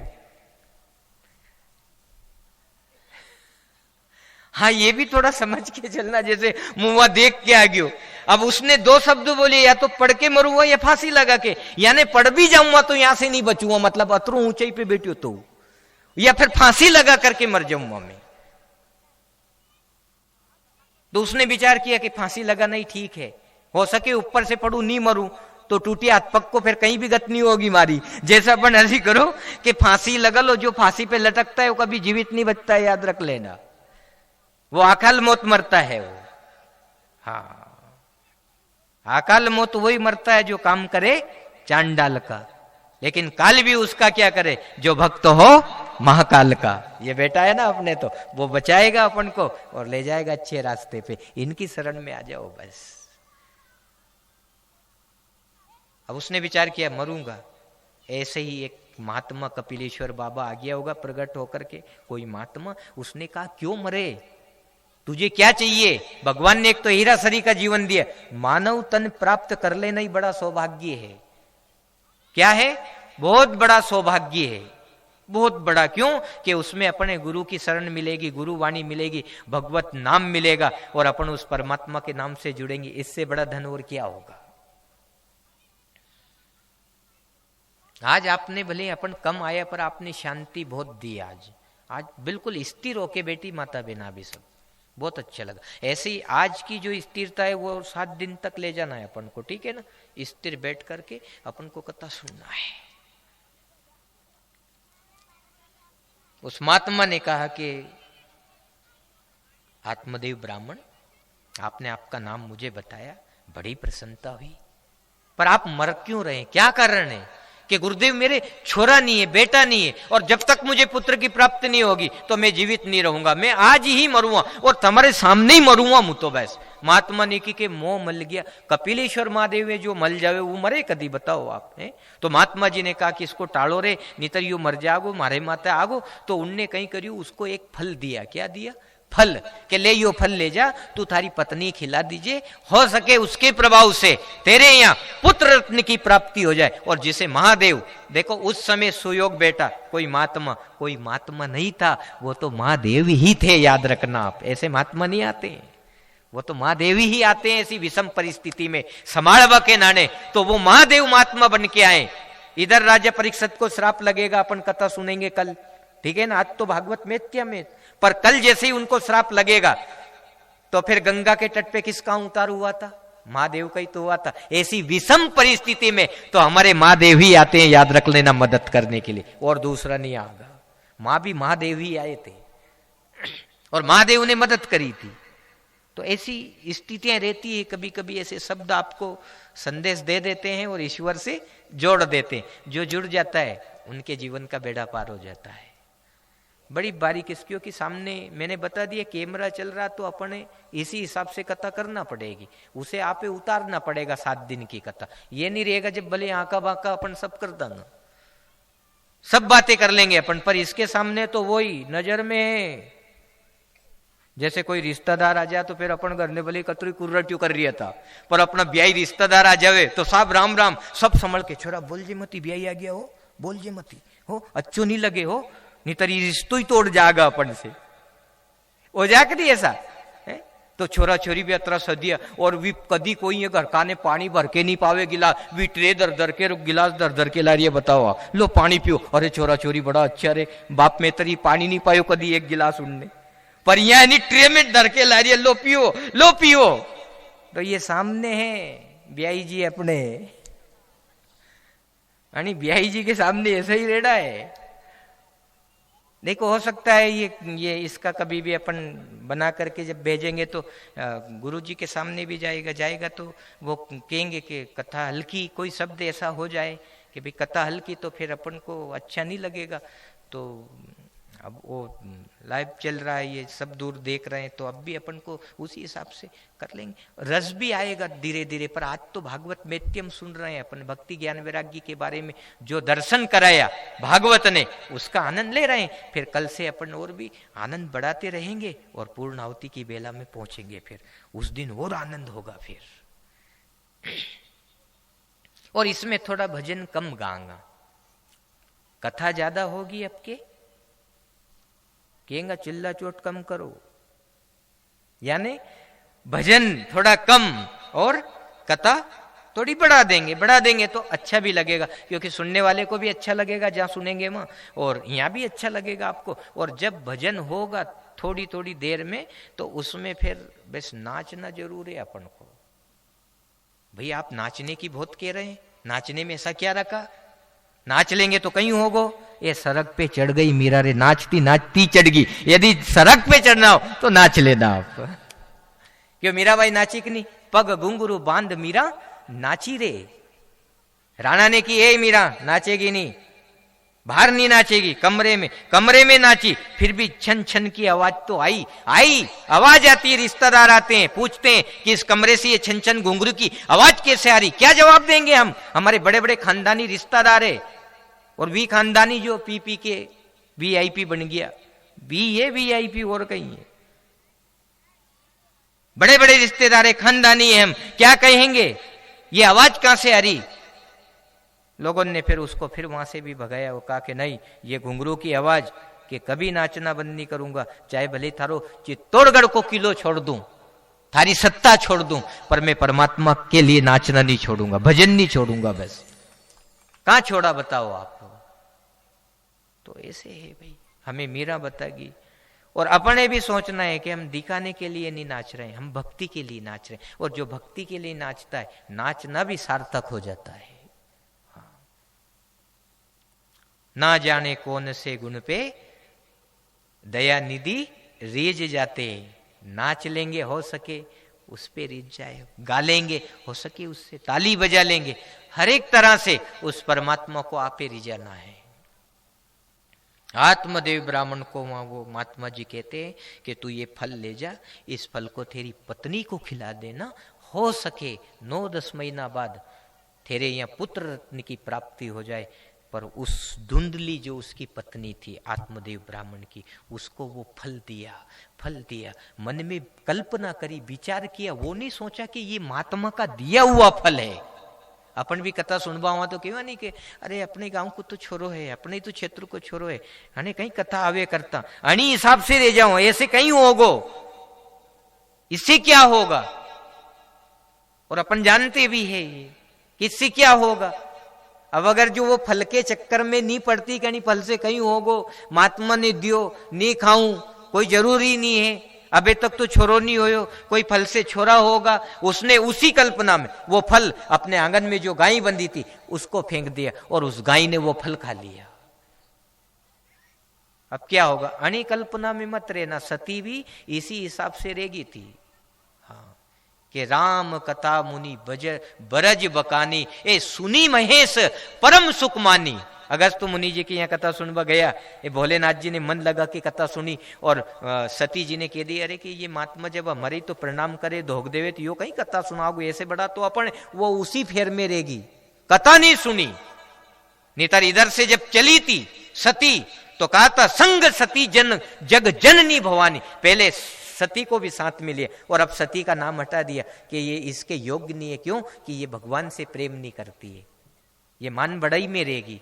हाँ, ये भी थोड़ा समझ के चलना, जैसे मुंह देख के आ गयो। अब उसने दो शब्द बोले, या तो पढ़ के मरूंगा या फांसी लगा के, यानी पढ़ भी जाऊंगा तो यहां से नहीं बचूंगा, मतलब अतरू ऊंचाई पे बैठो तो, या फिर फांसी लगा करके मर जाऊंगा मैं। तो उसने विचार किया कि फांसी लगाना ही ठीक है, हो सके ऊपर से पढ़ू नहीं मरूं तो टूटी हाथ पग को फिर कहीं भी गत नहीं होगी मारी। जैसा अपन ऐसी करो कि फांसी लगा लो, जो फांसी पे लटकता है वो कभी जीवित नहीं बचता है, याद रख लेना, वो अकाल मौत मरता है वो। हाँ, अकाल मौत वही मरता है जो काम करे चांडाल का, लेकिन काल भी उसका क्या करे, जो भक्त हो महाकाल का। ये बेटा है ना अपने, तो वो बचाएगा अपन को और ले जाएगा अच्छे रास्ते पे। इनकी शरण में आ जाओ बस। अब उसने विचार किया मरूंगा। ऐसे ही एक महात्मा कपिलेश्वर बाबा आ गया होगा प्रकट होकर के, कोई महात्मा। उसने कहा क्यों मरे, तुझे क्या चाहिए? भगवान ने एक तो हीरा सरी का जीवन दिया, मानव तन प्राप्त कर लेना ही बड़ा सौभाग्य है। क्या है? बहुत बड़ा सौभाग्य है, बहुत बड़ा। क्यों कि उसमें अपने गुरु की शरण मिलेगी, गुरु वाणी मिलेगी, भगवत नाम मिलेगा और अपन उस परमात्मा के नाम से जुड़ेंगे। इससे बड़ा धन और क्या होगा। आज आपने भले अपन कम आया पर आपने शांति बहुत दी। आज बिल्कुल स्थिर होके बेटी माता बिना भी सब बहुत अच्छा लगा। ऐसे ही आज की जो स्थिरता है वो 7 दिन तक ले जाना है अपन को, ठीक है ना। स्थिर बैठ करके अपन को कथा सुनना है। उस महात्मा ने कहा कि आत्मदेव ब्राह्मण, आपने आपका नाम मुझे बताया, बड़ी प्रसन्नता हुई, पर आप मर क्यों रहे, क्या कारण है? कि गुरुदेव मेरे छोरा नहीं है, बेटा नहीं है, और जब तक मुझे पुत्र की प्राप्ति नहीं होगी तो मैं जीवित नहीं रहूंगा, मैं आज ही मरूंगा और तुम्हारे सामने ही मरूंगा मुंह तो बस। महात्मा ने की के मोह मल गया। कपिलेश्वर महादेव है जो मल जावे वो मरे कदी, बताओ आप है? तो महात्मा जी ने कहा कि इसको टालो रे, नितर यू मर जागो, मारे माता आगो। तो उनने कहीं करियो उसको एक फल दिया। क्या दिया? फल। के ले यो फल ले जा, तू थारी पत्नी खिला दीजिए, हो सके उसके प्रभाव से तेरे यहाँ पुत्र रत्न की प्राप्ति हो जाए। और जिसे महादेव, देखो उस समय सुयोग बेटा, कोई महात्मा नहीं था, वो तो महादेव ही थे, याद रखना आप। ऐसे महात्मा नहीं आते, वो तो महादेवी ही आते हैं ऐसी विषम परिस्थिति में संभालवा के नाने, तो वो महादेव महात्मा बन के आए। इधर राजा परीक्षित को श्राप लगेगा, अपन कथा सुनेंगे कल, ठीक है ना। आज तो भागवत में में, पर कल जैसे ही उनको श्राप लगेगा तो फिर गंगा के तट पे किसका उतार हुआ था? महादेव का ही तो हुआ था। ऐसी विषम परिस्थिति में तो हमारे महादेव ही आते हैं, याद रख लेना, मदद करने के लिए, और दूसरा नहीं आएगा। मां भी महादेव ही आए थे और महादेव ने मदद करी थी। तो ऐसी स्थितियां रहती है, कभी कभी ऐसे शब्द आपको संदेश दे देते हैं और ईश्वर से जोड़ देते हैं। जो जुड़ जाता है उनके जीवन का बेड़ा पार हो जाता है। बड़ी बारीक इसकी कि सामने मैंने बता दिया कैमरा चल रहा, तो अपने इसी हिसाब से कथा करना पड़ेगी, उसे आपे उतारना पड़ेगा 7 दिन की कथा। ये नहीं रहेगा जब भले आका बाका अपन सब कर देंगे, सब बातें कर लेंगे अपन, पर इसके सामने तो वही नजर में है। जैसे कोई रिश्तेदार आ जाए तो फिर अपन घर ने भले कतरी कुर्रट्यू कर रही था, पर अपना ब्याई रिश्तेदार आ जावे तो साहब राम राम सब संभल के, छोरा बोल जे मती, ब्याई आ गया हो, बोल जे मती हो, अच्छो नहीं लगे हो, नहीं तरी रिश्तो ही तोड़ जाएगा अपन से, हो जा करी ऐसा है। तो छोरा छोरी भी अतरा सदिया, और भी कदी कोई घर काने पानी भर के नहीं पावे गिलास, भी ट्रे दर दर के गिलास दर दर के ला रही है, बताओ लो पानी पियो। अरे छोरा छोरी बड़ा अच्छा रे, बाप में तरी पानी नहीं पायो कदी एक गिलास उनने, पर यहां नहीं ट्रे में डर के ला रही है, लो पियो लो पियो। तो ये सामने है ब्याई जी अपने, यानी ब्याई जी के सामने ऐसा ही रेड़ा है। देखो हो सकता है ये इसका कभी भी अपन बना करके जब भेजेंगे तो गुरु जी के सामने भी जाएगा तो वो कहेंगे कि कथा हल्की, कोई शब्द ऐसा हो जाए कि भाई कथा हल्की, तो फिर अपन को अच्छा नहीं लगेगा। तो अब वो लाइव चल रहा है, ये सब दूर देख रहे हैं, तो अब भी अपन को उसी हिसाब से कर लेंगे। रस भी आएगा धीरे धीरे, पर आज तो भागवत मेत्यम सुन रहे हैं अपन, भक्ति ज्ञान वैराग्य के बारे में जो दर्शन कराया भागवत ने उसका आनंद ले रहे हैं। फिर कल से अपन और भी आनंद बढ़ाते रहेंगे और पूर्ण आहुति की बेला में पहुंचेंगे, फिर उस दिन और आनंद होगा फिर। और इसमें थोड़ा भजन कम गाऊंगा, कथा ज्यादा होगी आपके, कहेंगे चिल्ला चोट कम करो, यानी भजन थोड़ा कम और कथा थोड़ी बढ़ा देंगे तो अच्छा भी लगेगा, क्योंकि सुनने वाले को भी अच्छा लगेगा जहां सुनेंगे वहां, और यहां भी अच्छा लगेगा आपको। और जब भजन होगा थोड़ी थोड़ी देर में, तो उसमें फिर बस नाचना जरूर है अपन को। भाई आप नाचने की बहुत कह रहे हैं, नाचने में ऐसा क्या रखा, नाच लेंगे तो कहीं होगो। ये सड़क पे चढ़ गई मीरा रे, नाचती नाचती चढ़ गई। यदि सड़क पे चढ़ना हो तो नाच लेना आप। क्यों मीरा बाई नाची कि नहीं, पग घुंघरू बांध मीरा नाची रे। राणा ने की ए मीरा नाचेगी नहीं, बाहर नहीं नाचेगी, कमरे में नाची, फिर भी छन छन की आवाज तो आई आवाज आती है। रिश्तेदार आते हैं, पूछते हैं कि इस कमरे से ये छन छन घुंघरू की आवाज कैसे आ रही, क्या जवाब देंगे हम? हमारे बड़े बड़े खानदानी रिश्तेदार है, और भी खानदानी जो पी के VIP बन गया, ये VIP और कहीं है, बड़े बड़े रिश्तेदार है, खानदानी है, हम क्या कहेंगे, ये आवाज कहां से आ रही? लोगों ने फिर उसको फिर वहां से भी भगाया, वो कहा कि नहीं, ये घुंघरू की आवाज कि कभी नाचना बंद नहीं करूंगा, चाहे भले थारो चित्तौड़गढ़ को किलो छोड़ दूं, थारी सत्ता छोड़ दूं, पर मैं परमात्मा के लिए नाचना नहीं छोड़ूंगा, भजन नहीं छोड़ूंगा। बस कहां छोड़ा बताओ आप? तो ऐसे है भाई, हमें मीरा बतागी। और अपने भी सोचना है कि हम दिखाने के लिए नहीं नाच रहे हैं, हम भक्ति के लिए नाच रहे हैं। और जो भक्ति के लिए नाचता है, नाचना भी सार्थक हो जाता है। ना जाने कौन से गुण पे दया निधि रीझ जाते, नाच लेंगे हो सके उस पे रीझ जाए, गा लेंगे हो सके उससे ताली बजा लेंगे, हर एक तरह से उस परमात्मा को आपे रिझाना है। आत्मदेव ब्राह्मण को वहां वो महात्मा जी कहते हैं कि तू ये फल ले जा, इस फल को तेरी पत्नी को खिला देना, हो सके 9-10 महीना बाद तेरे यहाँ पुत्र रत्न की प्राप्ति हो जाए। पर उस धुंधली जो उसकी पत्नी थी आत्मदेव ब्राह्मण की, उसको वो फल दिया, मन में कल्पना करी, विचार किया, वो नहीं सोचा कि ये महात्मा का दिया हुआ फल है। अपन भी कथा सुनवा हुआ तो क्यों नहीं कि अरे अपने गांव को तो छोरो है, अपने तो क्षेत्र को छोरो है, अने कहीं कथा आवे करता अणी हिसाब से रह जाओ, ऐसे कहीं होगो। इससे क्या होगा? और अपन जानते भी है ये कि इससे क्या होगा। अब अगर जो वो फल के चक्कर में नहीं पड़ती कि नहीं फल से कहीं होगो, महात्मा ने दियो नहीं खाऊं, कोई जरूरी नहीं है, अबे तक तो छोरो नहीं होयो, कोई फल से छोरा होगा, उसने उसी कल्पना में वो फल अपने आंगन में जो गाय बंधी थी उसको फेंक दिया और उस गाय ने वो फल खा लिया। अब क्या होगा? अणी कल्पना में मत रहना, सती भी इसी हिसाब से रहेगी थी। हाँ, कि राम कथा मुनि बरज बकानी, ए सुनी महेश परम सुख मानी। अगस्त मुनि जी की यहाँ कथा सुनवा गया, ये भोलेनाथ जी ने मन लगा के कथा सुनी और सती जी ने कह दी, अरे कि ये महात्मा जब हमारी तो प्रणाम करे धोख देवे तो यो कहीं कथा सुनाओगे ऐसे बड़ा, तो अपन वो उसी फेर में रहेगी, कथा नहीं सुनी। नेतर इधर से जब चली थी सती तो कहा था संग सती जन जग जननी भवानी, पहले सती को भी साथ में लिया और अब सती का नाम हटा दिया कि ये इसके योग्य नहीं है। क्यों? कि ये भगवान से प्रेम नहीं करती है, ये मान बड़ाई में रहेगी,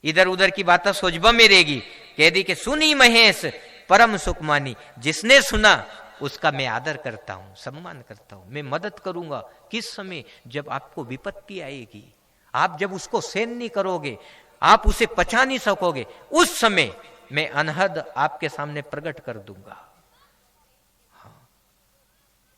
इधर उधर की बातें सोचबा में रहेगी। कह दी कि सुनी महेश परम सुख मानी, जिसने सुना उसका मैं आदर करता हूं, सम्मान करता हूं, मैं मदद करूंगा। किस समय? जब आपको विपत्ति आएगी, आप जब उसको सहन नहीं करोगे, आप उसे पचा नहीं सकोगे, उस समय मैं अनहद आपके सामने प्रकट कर दूंगा।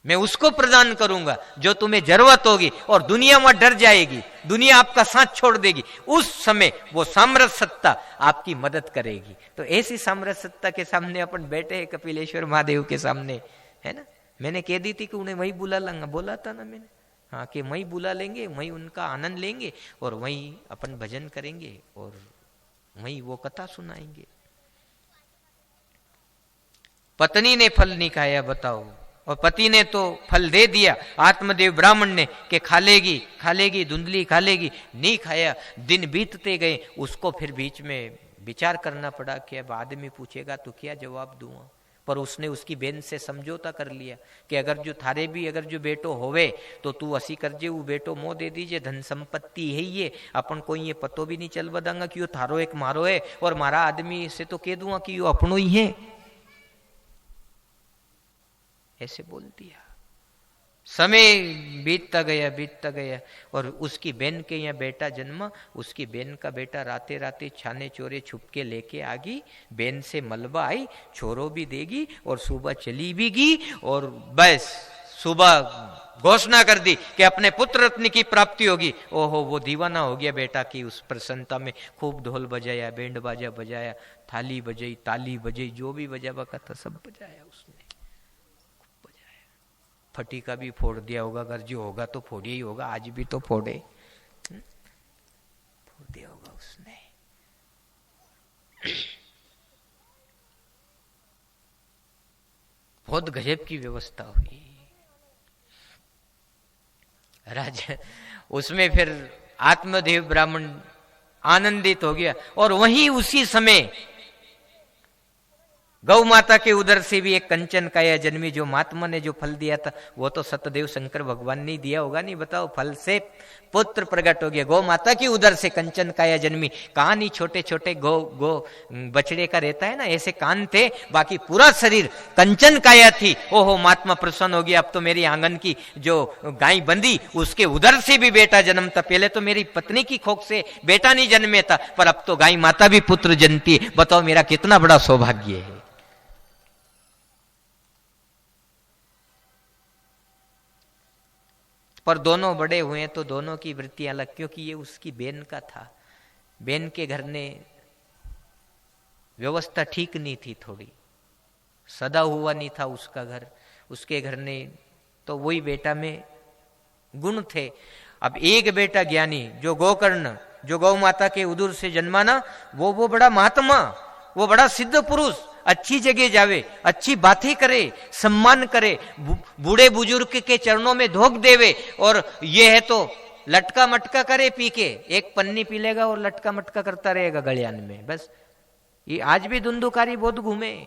मैं उसको प्रदान करूंगा जो तुम्हें जरूरत होगी और दुनिया में डर जाएगी, दुनिया आपका साथ छोड़ देगी, उस समय वो साम्राज्य सत्ता आपकी मदद करेगी। तो ऐसी साम्राज्य सत्ता के सामने अपन बैठे हैं, कपिलेश्वर महादेव के सामने, है ना। मैंने कह दी थी कि उन्हें वही बुला लूंगा, बोला था ना मैंने, हाँ, कि वही बुला लेंगे, वही उनका आनंद लेंगे और वही अपन भजन करेंगे और वही वो कथा सुनाएंगे। पत्नी ने फल नहीं खाया, बताओ, और पति ने तो फल दे दिया आत्मदेव ब्राह्मण ने कि खा लेगी खा लेगी, धुंधली खा लेगी, नहीं खाया। दिन बीतते गए, उसको फिर बीच में विचार करना पड़ा कि अब आदमी पूछेगा तो क्या जवाब दूंगा। पर उसने उसकी बहन से समझौता कर लिया कि अगर जो थारे भी अगर जो बेटो होवे तो तू असी करजे, वो बेटो मोह दे दीजिए, धन संपत्ति है ये, अपन को ये पतो भी नहीं चल बदांगा कि यो थारो एक मारो है और मारा आदमी से तो कह दूंगा कि यो अपनो ही है, ऐसे बोल दिया। समय बीतता गया और उसकी बहन के यहाँ बेटा जन्मा। उसकी बहन का बेटा राते राते छाने चोरे छुपके लेके आ गई, बहन से मलबा आई, छोरो भी देगी और सुबह चली भी गई और बस सुबह घोषणा कर दी कि अपने पुत्र रत्न की प्राप्ति होगी। ओहो, वो दीवाना हो गया बेटा की उस प्रसन्नता में, खूब ढोल बजाया, बैंड बाजा बजाया, थाली बजाई, ताली बजाई, जो भी बजावा का था सब बजाया उसने, फटी का भी फोड़ दिया होगा, अगर जो होगा तो फोड़िया ही होगा, आज भी तो फोड़ दिया होगा उसने। बहुत गजब की व्यवस्था हुई राजा। उसमें फिर आत्मदेव ब्राह्मण आनंदित हो गया और वहीं उसी समय गौ माता के उदर से भी एक कंचन काया जन्मी। जो महात्मा ने जो फल दिया था वो तो सतदेव शंकर भगवान ने दिया होगा, नहीं बताओ, फल से पुत्र प्रकट हो गया। गौ माता की उदर से कंचन काया जन्मी। कान ही छोटे छोटे गो बछड़े का रहता है ना, ऐसे कान थे, बाकी पूरा शरीर कंचन काया थी। ओहो, महात्मा प्रसन्न हो गया, अब तो मेरी आंगन की जो गाय बंदी उसके उदर से भी बेटा जन्म था। पहले तो मेरी पत्नी की खोख से बेटा नहीं जन्मे था, पर अब तो गाय माता भी पुत्र जनती है। बताओ मेरा कितना बड़ा सौभाग्य है। पर दोनों बड़े हुए तो दोनों की वृत्तियां अलग, क्योंकि ये उसकी बहन का था। बहन के घर ने व्यवस्था ठीक नहीं थी, थोड़ी सदा हुआ नहीं था उसका घर, उसके घर ने तो वही बेटा में गुण थे। अब एक बेटा ज्ञानी जो गोकर्ण, जो गौ माता के उदर से जन्मा ना, वो बड़ा महात्मा, वो बड़ा सिद्ध पुरुष, अच्छी जगह जावे, अच्छी बातें करे, सम्मान करे, बूढ़े बुजुर्ग के चरणों में धोख देवे। और ये है तो लटका मटका करे, पी के एक पन्नी पी लेगा और लटका मटका करता रहेगा गलियान में। बस ये आज भी धुंधुकारी बहुत घूमे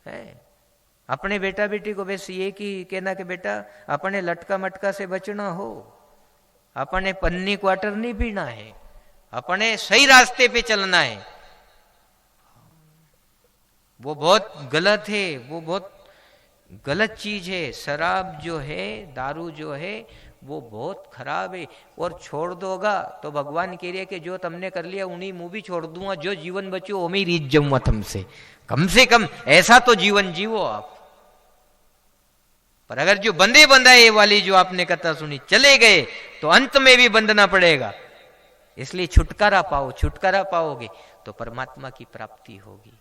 है। अपने बेटा बेटी को बस ये कि कहना कि बेटा अपने लटका मटका से बचना हो, अपने पन्नी क्वार्टर नहीं पीना है, अपने सही रास्ते पे चलना है। वो बहुत गलत है, वो बहुत गलत चीज है। शराब जो है, दारू जो है, वो बहुत खराब है। और छोड़ दोगा तो भगवान कह रहे कि जो तुमने कर लिया उन्हीं मुंह भी छोड़ दूंगा, जो जीवन बचो वो मैं रीत जाऊंगा तुमसे। कम से कम ऐसा तो जीवन जीवो आप। पर अगर जो बंदे बंधाए वाली जो आपने कथा सुनी चले गए तो अंत में भी बंधना पड़ेगा। इसलिए छुटकारा पाओ, छुटकारा पाओगे तो परमात्मा की प्राप्ति होगी।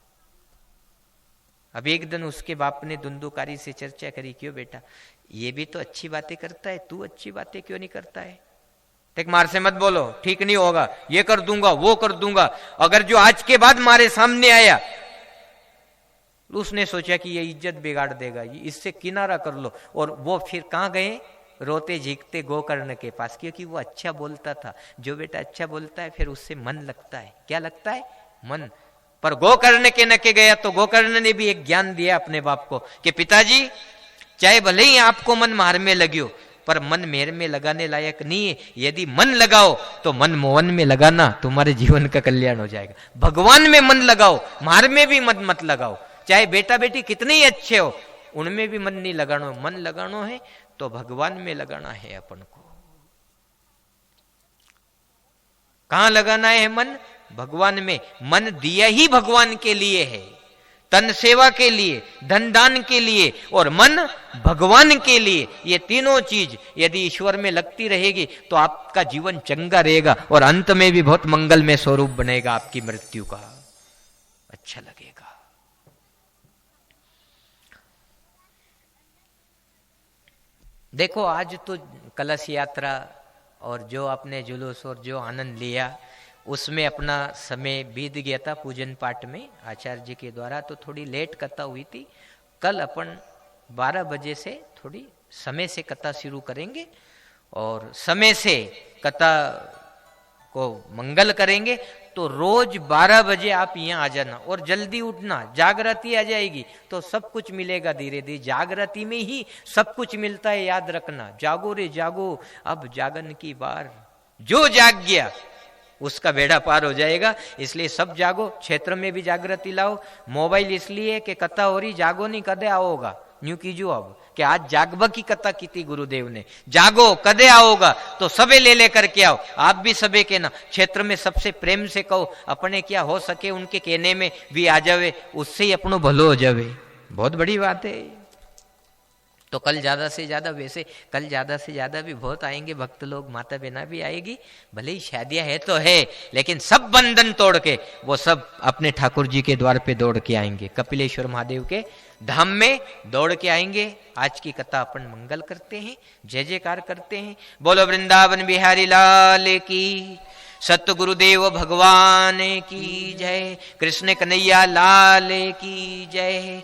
अब एक दिन उसके बाप ने धुंधुकारी से चर्चा करी, क्यों बेटा ये भी तो अच्छी बातें करता है, तू अच्छी बातें क्यों नहीं करता है? टेक मार से मत बोलो, ठीक नहीं होगा, ये कर दूंगा वो कर दूंगा। अगर जो आज के बाद मारे सामने आया, उसने सोचा कि ये इज्जत बिगाड़ देगा, इससे किनारा कर लो। और वो फिर कहां गए? रोते झीकते गोकर्ण के पास, क्योंकि वो अच्छा बोलता था। जो बेटा अच्छा बोलता है फिर उससे मन लगता है। क्या लगता है? मन। पर गोकर्ण के नके गया तो गोकर्ण ने भी एक ज्ञान दिया अपने बाप को कि पिताजी चाहे भले ही आपको मन मार में लगियो, पर मन मेर में लगाने लायक नहीं है। यदि मन लगाओ तो मन मोहन में लगाना, तुम्हारे जीवन का कल्याण हो जाएगा। भगवान में मन लगाओ, मार में भी मन मत लगाओ। चाहे बेटा बेटी कितने ही अच्छे हो, उनमें भी मन नहीं लगाना। मन लगाना है तो भगवान में लगाना है अपन को। कहां लगाना है मन? भगवान में। मन दिया ही भगवान के लिए है, तन सेवा के लिए, धन दान के लिए, और मन भगवान के लिए। ये तीनों चीज यदि ईश्वर में लगती रहेगी तो आपका जीवन चंगा रहेगा और अंत में भी बहुत मंगलमय स्वरूप बनेगा आपकी मृत्यु का। अच्छा लगेगा। देखो आज तो कलश यात्रा और जो आपने जुलूस और जो आनंद लिया उसमें अपना समय बीत गया था पूजन पाठ में आचार्य जी के द्वारा। तो थोड़ी लेट कथा हुई थी। कल अपन 12 बजे से थोड़ी समय से कथा शुरू करेंगे और समय से कथा को मंगल करेंगे। तो रोज 12 बजे आप यहाँ आ जाना और जल्दी उठना। जागृति आ जाएगी तो सब कुछ मिलेगा धीरे धीरे। जागृति में ही सब कुछ मिलता है, याद रखना। जागो रे जागो, अब जागन की बार। जो जाग गया उसका बेड़ा पार हो जाएगा। इसलिए सब जागो, क्षेत्र में भी जागृति लाओ। मोबाइल इसलिए कि कथा हो रही, जागो नहीं कदे आओगा। न्यू कीजिए अब कि आज जागबा की कथा की थी गुरुदेव ने। जागो कदे आओगा, तो सबे ले लेकर के आओ। आप भी सबे के ना क्षेत्र में सबसे प्रेम से कहो, अपने क्या हो सके उनके कहने में भी आ जावे, उससे ही अपनो भलो हो जावे। बहुत बड़ी बात है। तो कल ज्यादा से ज्यादा, वैसे कल ज्यादा से ज्यादा भी बहुत आएंगे भक्त लोग, माता बहना भी आएगी। भले ही शादियां है तो है, लेकिन सब बंधन तोड़ के वो सब अपने ठाकुर जी के द्वार पे दौड़ के आएंगे। कपिलेश्वर महादेव के धाम में दौड़ के आएंगे। आज की कथा अपन मंगल करते हैं, जय जयकार करते हैं। बोलो वृंदावन बिहारी लाल की, सत्य गुरुदेव भगवान की जय, कृष्ण कन्हैया लाल की जय,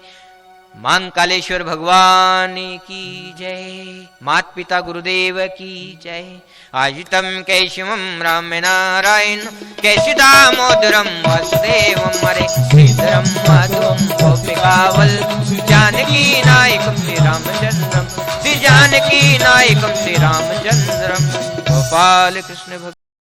महाकालेश्वर भगवान की जय, मात पिता गुरुदेव की जय। आजितम कैशिवम राम नारायण कैशिदामोदरम वासुदेवम हरे श्रीधरम माधवम गोपिकावल जानकी नायकम श्री रामचंद्रम, श्री जानकी नायकम श्री रामचंद्रम, गोपाल कृष्ण भगवान।